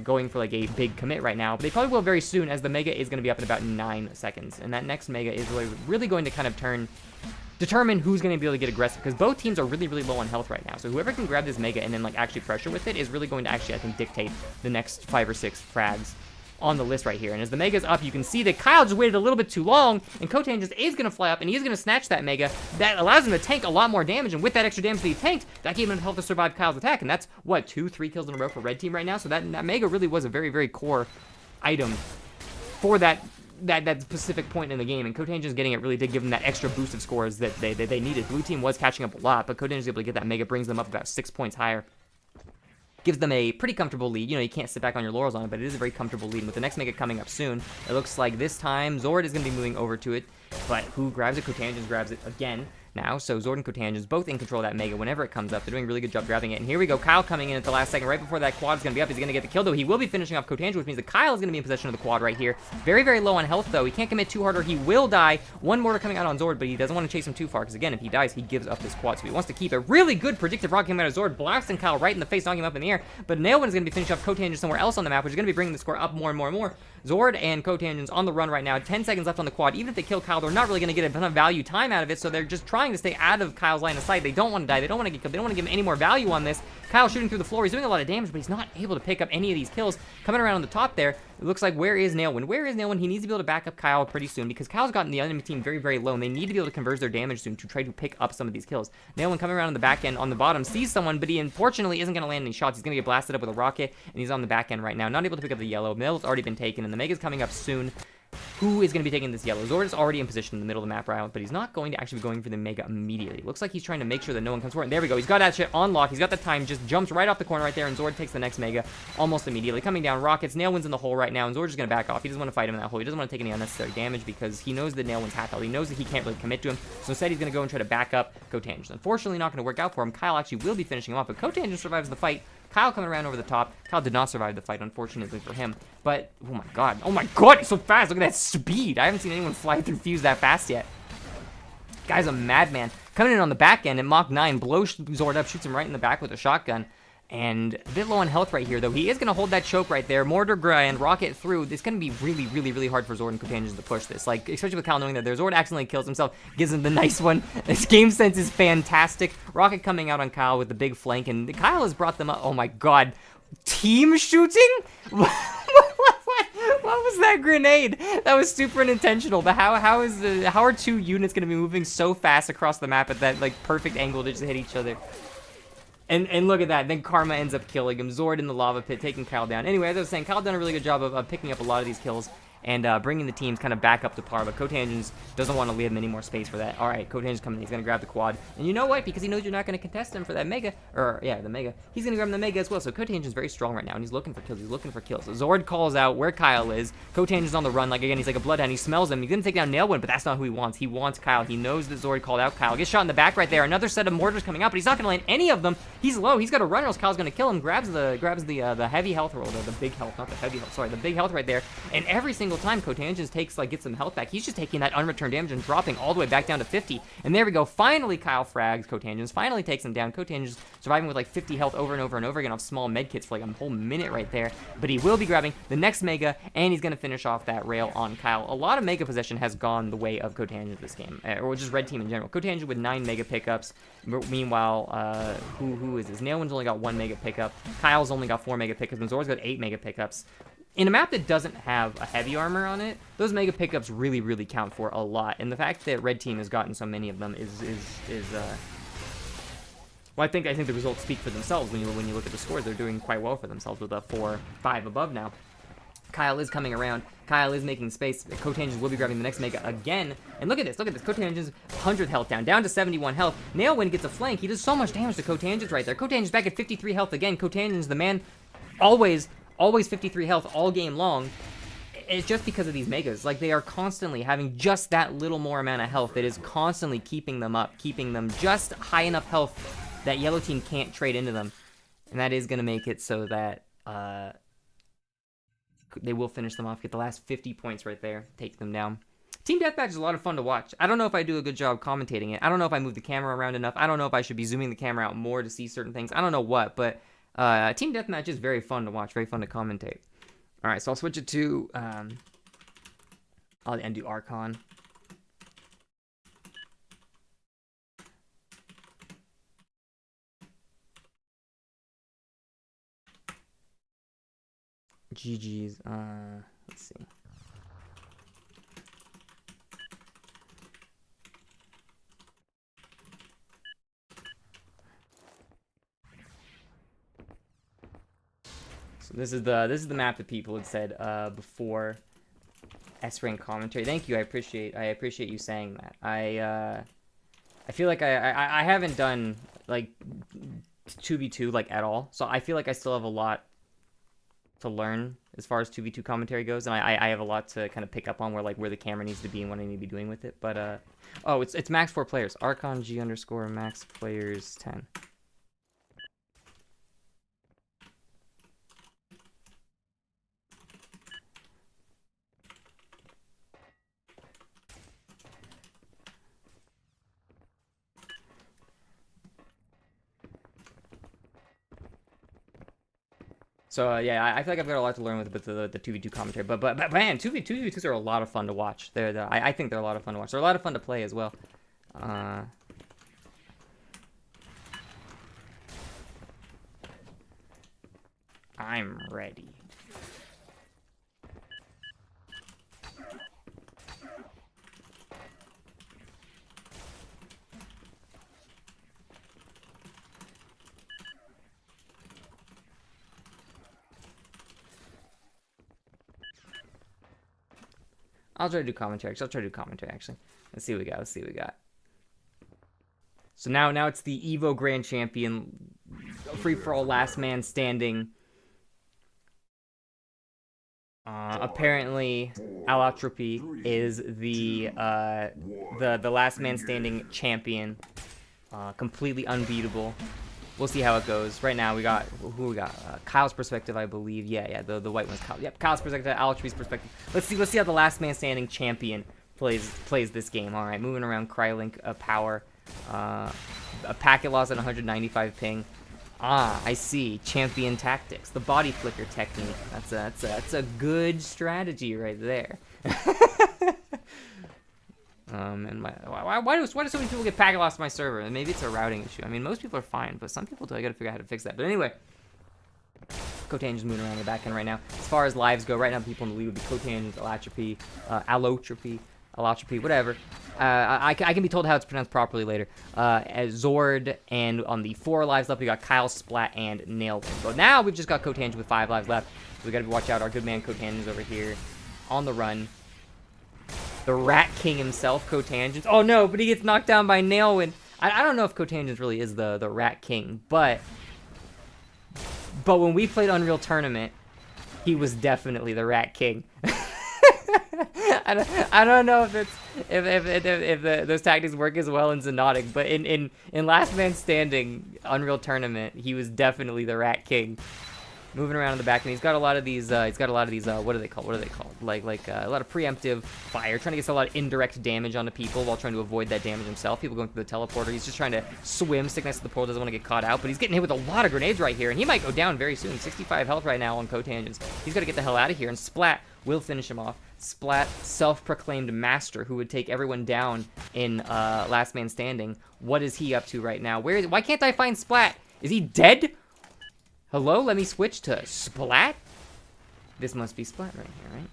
going for like a big commit right now. But they probably will very soon, as the Mega is going to be up in about 9 seconds, and that next Mega is really going to kind of determine who's going to be able to get aggressive, because both teams are really low on health right now. So whoever can grab this Mega and then like actually pressure with it is really going to actually, I think, dictate the next 5 or 6 frags on the list right here. And as the Mega's up, you can see that Kyle just waited a little bit too long, and Kotan just is going to fly up, and he's going to snatch that Mega. That allows him to tank a lot more damage, and with that extra damage that he tanked, that gave him enough health to survive Kyle's attack, and that's, what, 2-3 kills in a row for Red Team right now? So that Mega really was a very core item for that specific point in the game, and Kotan just getting it really did give them that extra boost of scores that they needed. Blue Team was catching up a lot, but Kotan was able to get that Mega, brings them up about 6 points higher. Gives them a pretty comfortable lead. You know, you can't sit back on your laurels on it, but it is a very comfortable lead. And with the next Mega coming up soon, it looks like this time Zord is going to be moving over to it. But who grabs it? Cotangens grabs it again now. So Zord and Cotangens both in control of that Mega whenever it comes up. They're doing a really good job grabbing it. And here we go. Kyle coming in at the last second, right before that quad is going to be up. He's going to get the kill, though. He will be finishing off Cotangens, which means that Kyle is going to be in possession of the quad right here. Very low on health, though. He can't commit too hard or he will die. One mortar coming out on Zord, but he doesn't want to chase him too far, because again, if he dies, he gives up this quad. So he wants to keep a really good predictive rocket coming out of Zord, blasting Kyle right in the face, knocking him up in the air. But Nailwind is going to be finishing off Cotangens somewhere else on the map, which is going to be bringing the score up more and more. Zord and Cotangens on the run right now. 10 seconds left on the quad. Even if they kill Kyle, they're not really going to get a ton of value time out of it, so they're just trying to stay out of Kyle's line of sight. They don't want to die. They don't want to get killed. They don't want to give him any more value on this. Kyle shooting through the floor. He's doing a lot of damage, but he's not able to pick up any of these kills. Coming around on the top there, it looks like, where is Nailwind? Where is Nailwind? He needs to be able to back up Kyle pretty soon, because Kyle's gotten the enemy team very low, and they need to be able to converge their damage soon to try to pick up some of these kills. Nailwind coming around on the back end on the bottom, sees someone, but he unfortunately isn't going to land any shots. He's going to get blasted up with a rocket, and he's on the back end right now, not able to pick up the yellow. Mill's already been taken, and the Mega's coming up soon. Who is going to be taking this yellow? Zord is already in position in the middle of the map right now, but he's not going to actually be going for the Mega immediately. Looks like he's trying to make sure that no one comes forward. And there we go. He's got that shit on lock. He's got the time. Just jumps right off the corner right there, and Zord takes the next Mega almost immediately. Coming down, Rockets. Nailwind's in the hole right now, and Zord's just going to back off. He doesn't want to fight him in that hole. He doesn't want to take any unnecessary damage because he knows that Nailwind's half health. He knows that he can't really commit to him, so instead he's going to go and try to back up Cotangens. Unfortunately, not going to work out for him. Kyle actually will be finishing him off, but Cotangens survives the fight. Kyle coming around over the top. Kyle did not survive the fight, unfortunately for him. But, oh my god, he's so fast. Look at that speed. I haven't seen anyone fly through fuse that fast yet. Guy's a madman. Coming in on the back end at Mach 9, blows Zord up, shoots him right in the back with a shotgun. And a bit low on health right here, though. He is going to hold that choke right there. Mortar and rocket through. It's going to be really hard for Zord and Cotangens to push this. Like, especially with Kyle knowing that their Zord accidentally kills himself, gives him the nice one. His game sense is fantastic. Rocket coming out on Kyle with the big flank, and Kyle has brought them up. Oh my god. Team shooting? What was that grenade? That was super unintentional. But how are 2 units going to be moving so fast across the map at that like perfect angle to just hit each other? And look at that. Then Karma ends up killing him. Zord in the lava pit, taking Kyle down. Anyway, as I was saying, Kyle done a really good job of picking up a lot of these kills and bringing the teams kind of back up to par. But Cotangens doesn't want to leave him any more space for that. All right, Cotangens coming in. He's going to grab the quad. And you know what? Because he knows you're not going to contest him for that Mega. Or, yeah, the Mega. He's going to grab the Mega as well. So Cotangens is very strong right now, and he's looking for kills. He's looking for kills. So Zord calls out where Kyle is. Cotangens is on the run. Like, again, he's like a bloodhound. He smells him. He's going to take down Nailwind, but that's not who he wants. He wants Kyle. He knows that Zord called out Kyle. Gets shot in the back right there. Another set of mortars coming out, but he's not going to land any of them. He's low. He's got to run, or else Kyle's going to kill him. Grabs the heavy health roll, the big health, not the heavy health. Sorry, the big health right there. And every single time Cotangens gets some health back, he's just taking that unreturned damage and dropping all the way back down to 50. And there we go. Finally, Kyle frags Cotangens. Finally takes him down. Cotangens surviving with like 50 health over and over again off small medkits for like a whole minute right there. But he will be grabbing the next Mega, and he's going to finish off that rail on Kyle. A lot of Mega possession has gone the way of Cotangens this game, or just Red Team in general. Cotangens with 9 Mega pickups. Meanwhile, who is this? Nailwind's only got 1 Mega pickup. Kyle's only got 4 Mega pickups, and Zord's got 8 Mega pickups. In a map that doesn't have a heavy armor on it, those Mega pickups really count for a lot. And the fact that Red Team has gotten so many of them is well, I think the results speak for themselves when you look at the scores. They're doing quite well for themselves with a 4-5 above now. Kyle is coming around. Kyle is making space. Cotangents will be grabbing the next Mega again. And look at this. Look at this. Cotangents, 100 health down to 71 health. Nailwind gets a flank. He does so much damage to Cotangents right there. Cotangents back at 53 health again. Cotangents, the man, always 53 health all game long. It's just because of these Megas. Like, they are constantly having just that little more amount of health. It is constantly keeping them up, keeping them just high enough health that yellow team can't trade into them. And that is going to make it so that they will finish them off, get the last 50 points right there, take them down. Team Deathmatch is a lot of fun to watch. I don't know if I do a good job commentating it. I don't know if I move the camera around enough. I don't know if I should be zooming the camera out more to see certain things. I don't know what, but Team Deathmatch is very fun to watch, very fun to commentate. All right, so I'll switch it to, I'll do Archon. GG's, let's see. So this is the map that people had said before S-rank commentary. Thank you, I appreciate you saying that. I feel like I haven't done like 2v2 like at all, so I feel like I still have a lot to learn as far as 2v2 commentary goes, and I have a lot to kind of pick up on where the camera needs to be and what I need to be doing with it. But oh, it's max 4 players. Archon G underscore max players 10. So yeah, I feel like I've got a lot to learn with the 2v2 commentary, but man, 2v2s are a lot of fun to watch. I think they're a lot of fun to watch. They're a lot of fun to play as well. I'm ready. I'll try to do commentary. Let's see what we got. So now it's the Evo Grand Champion, free-for-all last man standing. Apparently, Alotropy is the last man standing champion. Completely unbeatable. We'll see how it goes. Right now, we got Kyle's perspective, I believe. Yeah, the white one's Kyle. Yep, Kyle's perspective, Alotropy's perspective. Let's see how the last man standing champion plays this game. All right, moving around, Crylink, power, a packet loss at 195 ping. I see. Champion tactics, the body flicker technique. That's a good strategy right there. And why do so many people get packet lost to my server? And maybe it's a routing issue. I mean, most people are fine, but some people do. I gotta figure out how to fix that. But anyway, Cotangent's moving around the back end right now. As far as lives go, right now people in the lead would be Cotangent, Alotropy, whatever. I can be told how it's pronounced properly later. As Zord, and on the 4 lives left, we got Kyle, Splat, and Nailwind. But now we've just got Cotangent with 5 lives left. So we gotta watch out. Our good man Cotangent's over here on the run. The Rat King himself, Cotangent. Oh no, but he gets knocked down by Nailwind. I don't know if Cotangent really is the Rat King, but when we played Unreal Tournament, he was definitely the Rat King. I don't know if those tactics work as well in Xonotic, but in Last Man Standing Unreal Tournament, he was definitely the Rat King. Moving around in the back, and he's got a lot of these. What are they called? Like a lot of preemptive fire, trying to get a lot of indirect damage onto people while trying to avoid that damage himself. People going through the teleporter. He's just trying to swim, stick next to the portal, doesn't want to get caught out, but he's getting hit with a lot of grenades right here, and he might go down very soon. 65 health right now on Cotangents. He's got to get the hell out of here, and Splat will finish him off. Splat, self-proclaimed master, who would take everyone down in Last Man Standing. What is he up to right now? Why can't I find Splat? Is he dead? Hello, let me switch to Splat. This must be Splat right here, right?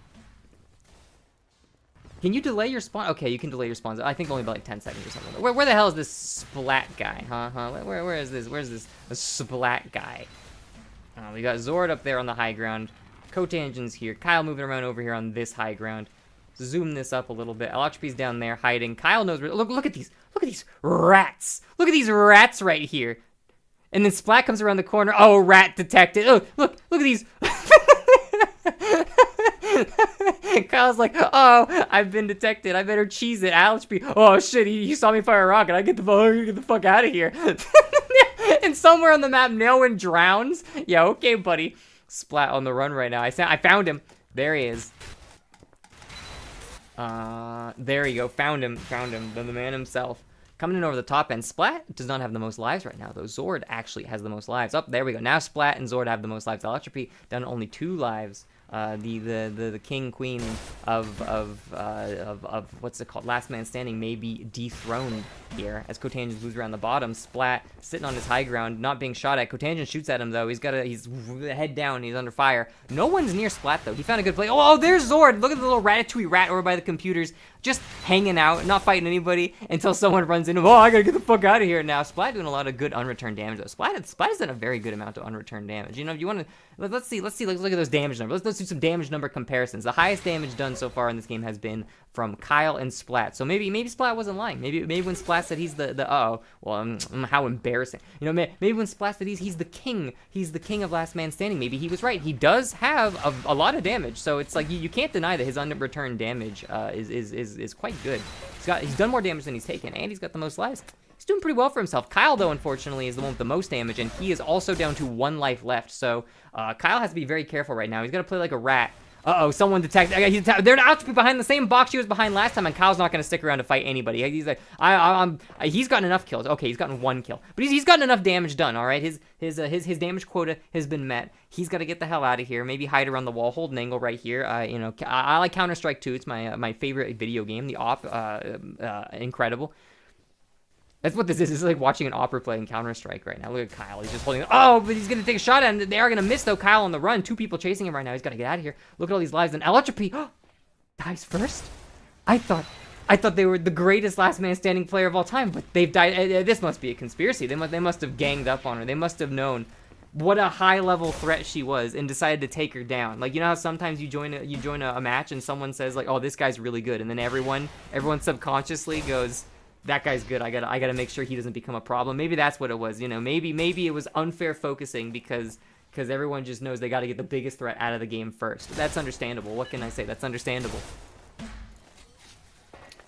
Can you delay your spawn? Okay, you can delay your spawns. I think only about like 10 seconds or something. Where the hell is this Splat guy? Where is this? Where's this Splat guy? We got Zord up there on the high ground. Cotangen's here. Kyle moving around over here on this high ground. Zoom this up a little bit. Electropy's down there hiding. Kyle knows where. Look at these. Look at these rats. Look at these rats right here. And then Splat comes around the corner. Oh, rat detected. Oh, look at these. Kyle's like, oh, I've been detected. I better cheese it. Electropy. Oh shit, he saw me fire a rocket. I get the fuck out of here. And somewhere on the map, no one drowns. Yeah, okay, buddy. Splat on the run right now. I found him. There he is. There you go. Found him. The man himself. Coming in over the top end. Splat does not have the most lives right now, though. Zord actually has the most lives. There we go. Now Splat and Zord have the most lives. Electropy down to only 2 lives. The king queen of what's it called, last man standing may be dethroned here as Cotangen moves around the bottom. Splat sitting on his high ground, not being shot at. Cotangen shoots at him though. He's head down. He's under fire. No one's near Splat though. He found a good play. Oh, there's Zord. Look at the little ratatouille rat over by the computers, just hanging out, not fighting anybody until someone runs into him. Oh, I gotta get the fuck out of here now. Splat doing a lot of good unreturned damage though. Splat has done a very good amount of unreturned damage. You know, if you want to, let's see. Let's look at those damage numbers. Let's do some damage number comparisons. The highest damage done so far in this game has been from Kyle and Splat. So maybe Splat wasn't lying. Maybe when Splat said he's how embarrassing. You know, maybe when Splat said he's the king of last man standing. Maybe he was right. He does have a lot of damage. So it's like you can't deny that his unreturned damage is quite good. He's done more damage than he's taken, and he's got the most lives. He's doing pretty well for himself. Kyle, though, unfortunately, is the one with the most damage, and he is also down to 1 life left. So Kyle has to be very careful right now. He's got to play like a rat. Uh-oh, someone detected. They're out to be behind the same box she was behind last time, and Kyle's not going to stick around to fight anybody. He's like, he's gotten enough kills. Okay, he's gotten 1 kill, but he's gotten enough damage done. All right, his damage quota has been met. He's got to get the hell out of here. Maybe hide around the wall, hold an angle right here. You know, I like Counter-Strike 2. It's my favorite video game. The op, incredible. That's what this is. This is like watching an opera play in Counter-Strike right now. Look at Kyle. He's just holding. Oh, but he's going to take a shot at him. They are going to miss, though. Kyle on the run. 2 people chasing him right now. He's got to get out of here. Look at all these lives. And Electropy dies first? I thought they were the greatest last man standing player of all time, but they've died. This must be a conspiracy. They must have ganged up on her. They must have known what a high-level threat she was and decided to take her down. Like, you know how sometimes you join a match and someone says, like, oh, this guy's really good. And then everyone subconsciously goes, that guy's good. I gotta make sure he doesn't become a problem. Maybe that's what it was. You know, maybe it was unfair focusing because everyone just knows they got to get the biggest threat out of the game first. That's understandable. What can I say? That's understandable.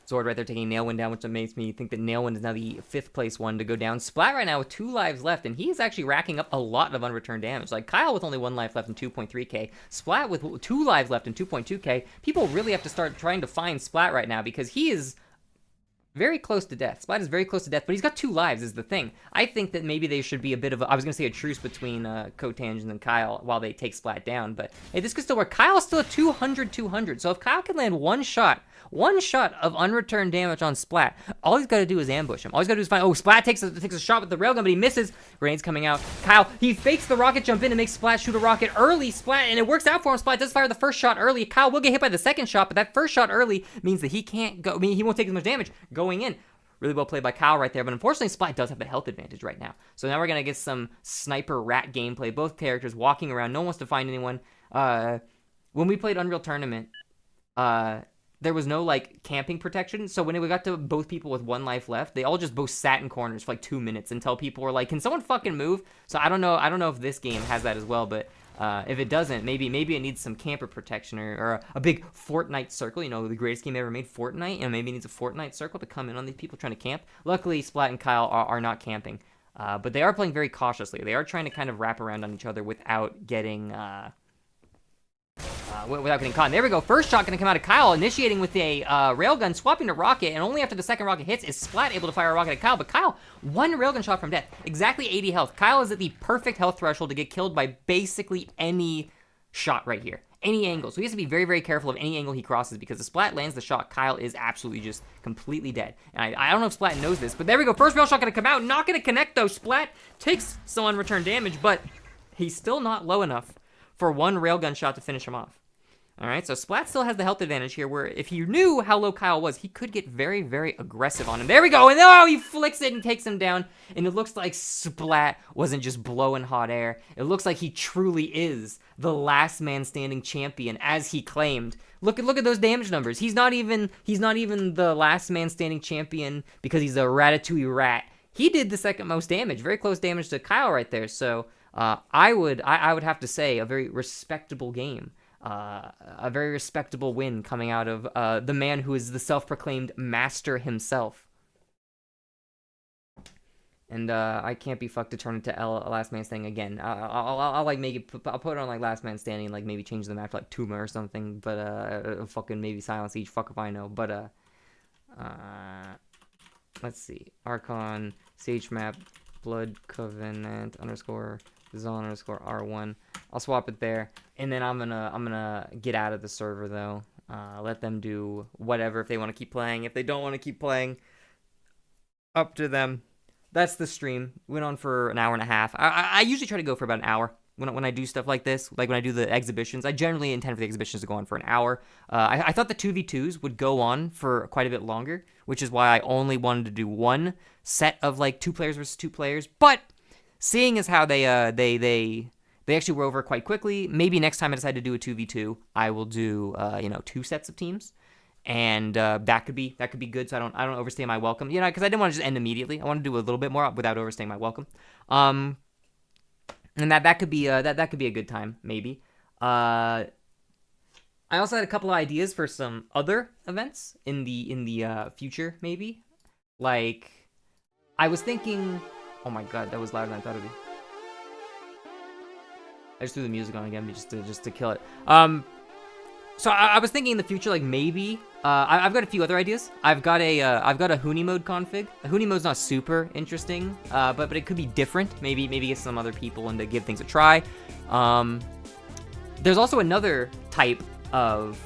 Zord right there taking Nailwind down, which makes me think that Nailwind is now the 5th place one to go down. Splat right now with 2 lives left, and he is actually racking up a lot of unreturned damage. Like Kyle with only 1 life left and 2.3k. Splat with 2 lives left and 2.2k. People really have to start trying to find Splat right now because he is very close to death. Splat is very close to death, but he's got 2 lives is the thing. I think that maybe they should be a bit of a, I was going to say a truce between Cotangen and Kyle while they take Splat down, but hey, this could still work. Kyle's still at 200, so if Kyle can land one shot of unreturned damage on Splat, all he's got to do is ambush him. All he's got to do is find, oh, Splat takes a shot with the railgun, but he misses. Grenades coming out. Kyle, he fakes the rocket jump in and makes Splat shoot a rocket early. Splat, and it works out for him. Splat does fire the first shot early. Kyle will get hit by the second shot, but that first shot early means that he can't go, he won't take as much damage going in. Really well played by Kyle right there, but unfortunately Splat does have the health advantage right now. So now we're going to get some sniper rat gameplay. Both characters walking around. No one wants to find anyone. When we played Unreal Tournament, there was no, like, camping protection. So when we got to both people with 1 life left, they all just both sat in corners for, like, 2 minutes until people were like, can someone fucking move? So I don't know if this game has that as well, but if it doesn't, maybe it needs some camper protection or a big Fortnite circle. You know, the greatest game ever made, Fortnite, and maybe it needs a Fortnite circle to come in on these people trying to camp. Luckily, Splat and Kyle are not camping, but they are playing very cautiously. They are trying to kind of wrap around on each other without getting caught. There we go. First shot going to come out of Kyle, initiating with a railgun, swapping to rocket, and only after the second rocket hits is Splat able to fire a rocket at Kyle. But Kyle, 1 railgun shot from death, exactly 80 health. Kyle is at the perfect health threshold to get killed by basically any shot right here, any angle. So he has to be very, very careful of any angle he crosses because if Splat lands the shot, Kyle is absolutely just completely dead. And I don't know if Splat knows this, but there we go. First rail shot going to come out, not going to connect though. Splat takes some unreturned damage, but he's still not low enough for 1 railgun shot to finish him off. All right, so Splat still has the health advantage here, where if he knew how low Kyle was, he could get very, very aggressive on him. There we go, and oh, he flicks it and takes him down, and it looks like Splat wasn't just blowing hot air. It looks like he truly is the last man standing champion, as he claimed. Look at those damage numbers. He's not even the last man standing champion because he's a ratatouille rat. He did the second most damage, very close damage to Kyle right there. So I would have to say a very respectable game. A very respectable win coming out of the man who is the self-proclaimed master himself. And I can't be fucked to turn it to last man standing again. I'll like make it. I'll put it on like last man standing, like maybe change the map to like Tuma or something. But fucking maybe Silence Siege. Fuck if I know. But let's see. Archon Sage map Blood Covenant _ Zon _ R1. I'll swap it there, and then I'm gonna get out of the server though. Let them do whatever if they want to keep playing. If they don't want to keep playing, up to them. That's the stream. Went on for an hour and a half. I usually try to go for about an hour when I do stuff like this. Like when I do the exhibitions, I generally intend for the exhibitions to go on for an hour. I thought the 2v2s would go on for quite a bit longer, which is why I only wanted to do one set of like 2 players versus 2 players. But seeing as how they actually were over quite quickly, maybe next time I decide to do a 2v2, I will do 2 sets of teams. And that could be good, so I don't overstay my welcome, because I didn't want to just end immediately. I want to do a little bit more without overstaying my welcome, and that could be that could be a good time maybe. I also had a couple of ideas for some other events in the future maybe. Like I was thinking, oh my god, that was louder than I thought it'd be. I just threw the music on again just to kill it. So I was thinking in the future, like maybe I've got a few other ideas. I've got a Huni mode config. A Huni mode's not super interesting, but it could be different. Maybe get some other people and to give things a try. There's also another type of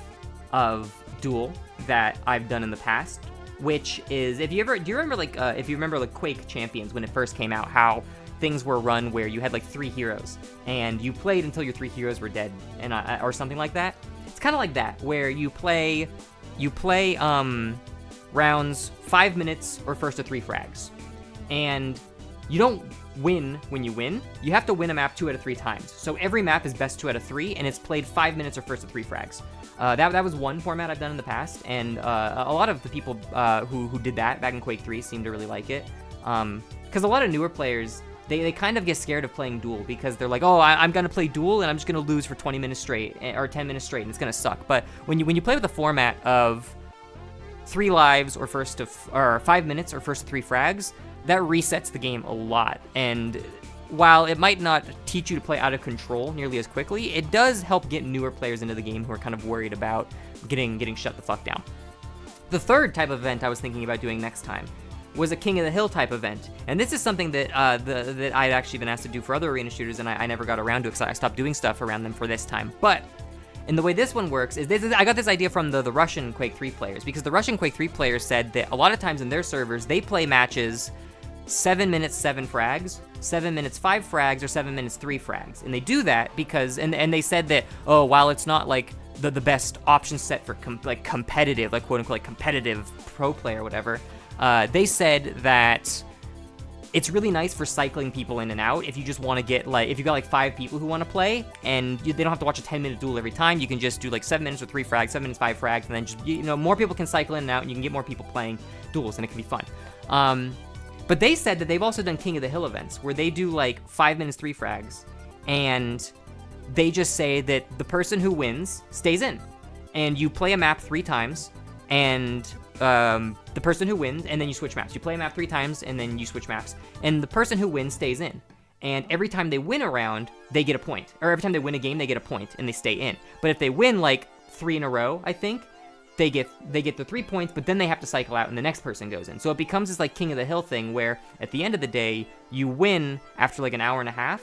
duel that I've done in the past, which is do you remember Quake Champions when it first came out, how things were run where you had like 3 heroes and you played until your 3 heroes were dead and or something like that. It's kind of like that, where you play rounds 5 minutes or first to 3 frags, and you don't win when you win. You have to win a map 2 out of 3 times. So every map is best 2 out of 3, and it's played 5 minutes or first to 3 frags. That was one format I've done in the past, and a lot of the people who did that back in Quake 3 seem to really like it. Because a lot of newer players, they kind of get scared of playing duel because they're like, oh, I'm gonna play duel and I'm just gonna lose for 20 minutes straight or 10 minutes straight and it's gonna suck. But when you play with a format of 3 lives or 5 minutes or first to 3 frags, that resets the game a lot. And while it might not teach you to play out of control nearly as quickly, it does help get newer players into the game who are kind of worried about getting shut the fuck down. The third type of event I was thinking about doing next time was a King of the Hill type event. And this is something that that I'd actually been asked to do for other arena shooters, and I never got around to it because I stopped doing stuff around them for this time. But, and the way this one works is I got this idea from the Russian Quake 3 players, because the Russian Quake 3 players said that a lot of times in their servers, they play matches 7 minutes 7 frags, 7 minutes 5 frags, or 7 minutes 3 frags. And they do that because, and they said that, oh, while it's not like the best option set for competitive, like quote unquote, like competitive pro player or whatever, they said that it's really nice for cycling people in and out. If you just want to get if you got like 5 people who want to play and they don't have to watch a 10-minute duel every time, you can just do like 7 minutes or 3 frags, 7 minutes 5 frags, and then just, more people can cycle in and out and you can get more people playing duels and it can be fun. But they said that they've also done King of the Hill events where they do like 5 minutes 3 frags, and they just say that the person who wins stays in, and you play a map 3 times, and the person who wins, and then you switch maps. You play a map 3 times, and then you switch maps, and the person who wins stays in. And every time they win a round, they get a point, or every time they win a game, they get a point, and they stay in. But if they win like 3 in a row, I think, they get the 3 points, but then they have to cycle out and the next person goes in. So it becomes this like King of the Hill thing where at the end of the day, you win after like an hour and a half,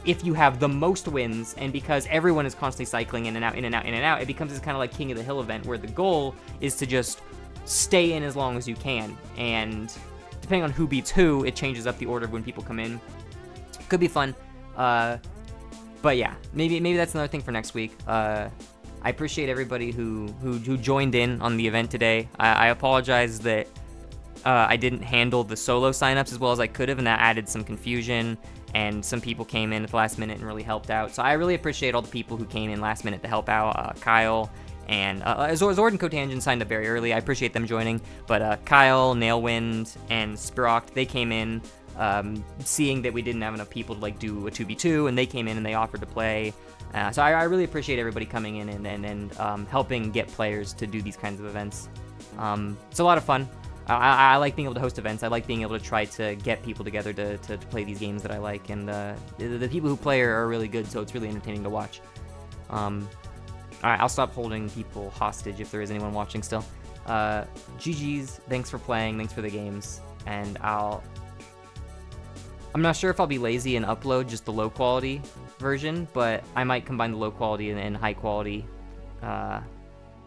if you have the most wins, and because everyone is constantly cycling in and out, in and out, in and out, it becomes this kind of like King of the Hill event where the goal is to just stay in as long as you can. And depending on who beats who, it changes up the order of when people come in. Could be fun. But yeah, maybe that's another thing for next week. I appreciate everybody who joined in on the event today. I apologize that I didn't handle the solo signups as well as I could have, and that added some confusion, and some people came in at the last minute and really helped out. So I really appreciate all the people who came in last minute to help out. Kyle and Zord and Cotangent signed up very early. I appreciate them joining, but Kyle, Nailwind, and Spiroct, they came in seeing that we didn't have enough people to like do a 2v2, and they came in and they offered to play. So I really appreciate everybody coming in and helping get players to do these kinds of events. It's a lot of fun. I like being able to host events. I like being able to try to get people together to play these games that I like, and the people who play are really good, so it's really entertaining to watch. Alright, I'll stop holding people hostage if there is anyone watching still. GG's, thanks for playing, thanks for the games, and I'm not sure if I'll be lazy and upload just the low quality version, but I might combine the low quality and high quality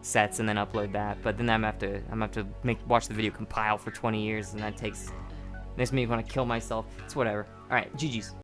sets and then upload that. But then I'm gonna have to watch the video compile for 20 years, and that makes me want to kill myself. It's whatever. All right, GG's.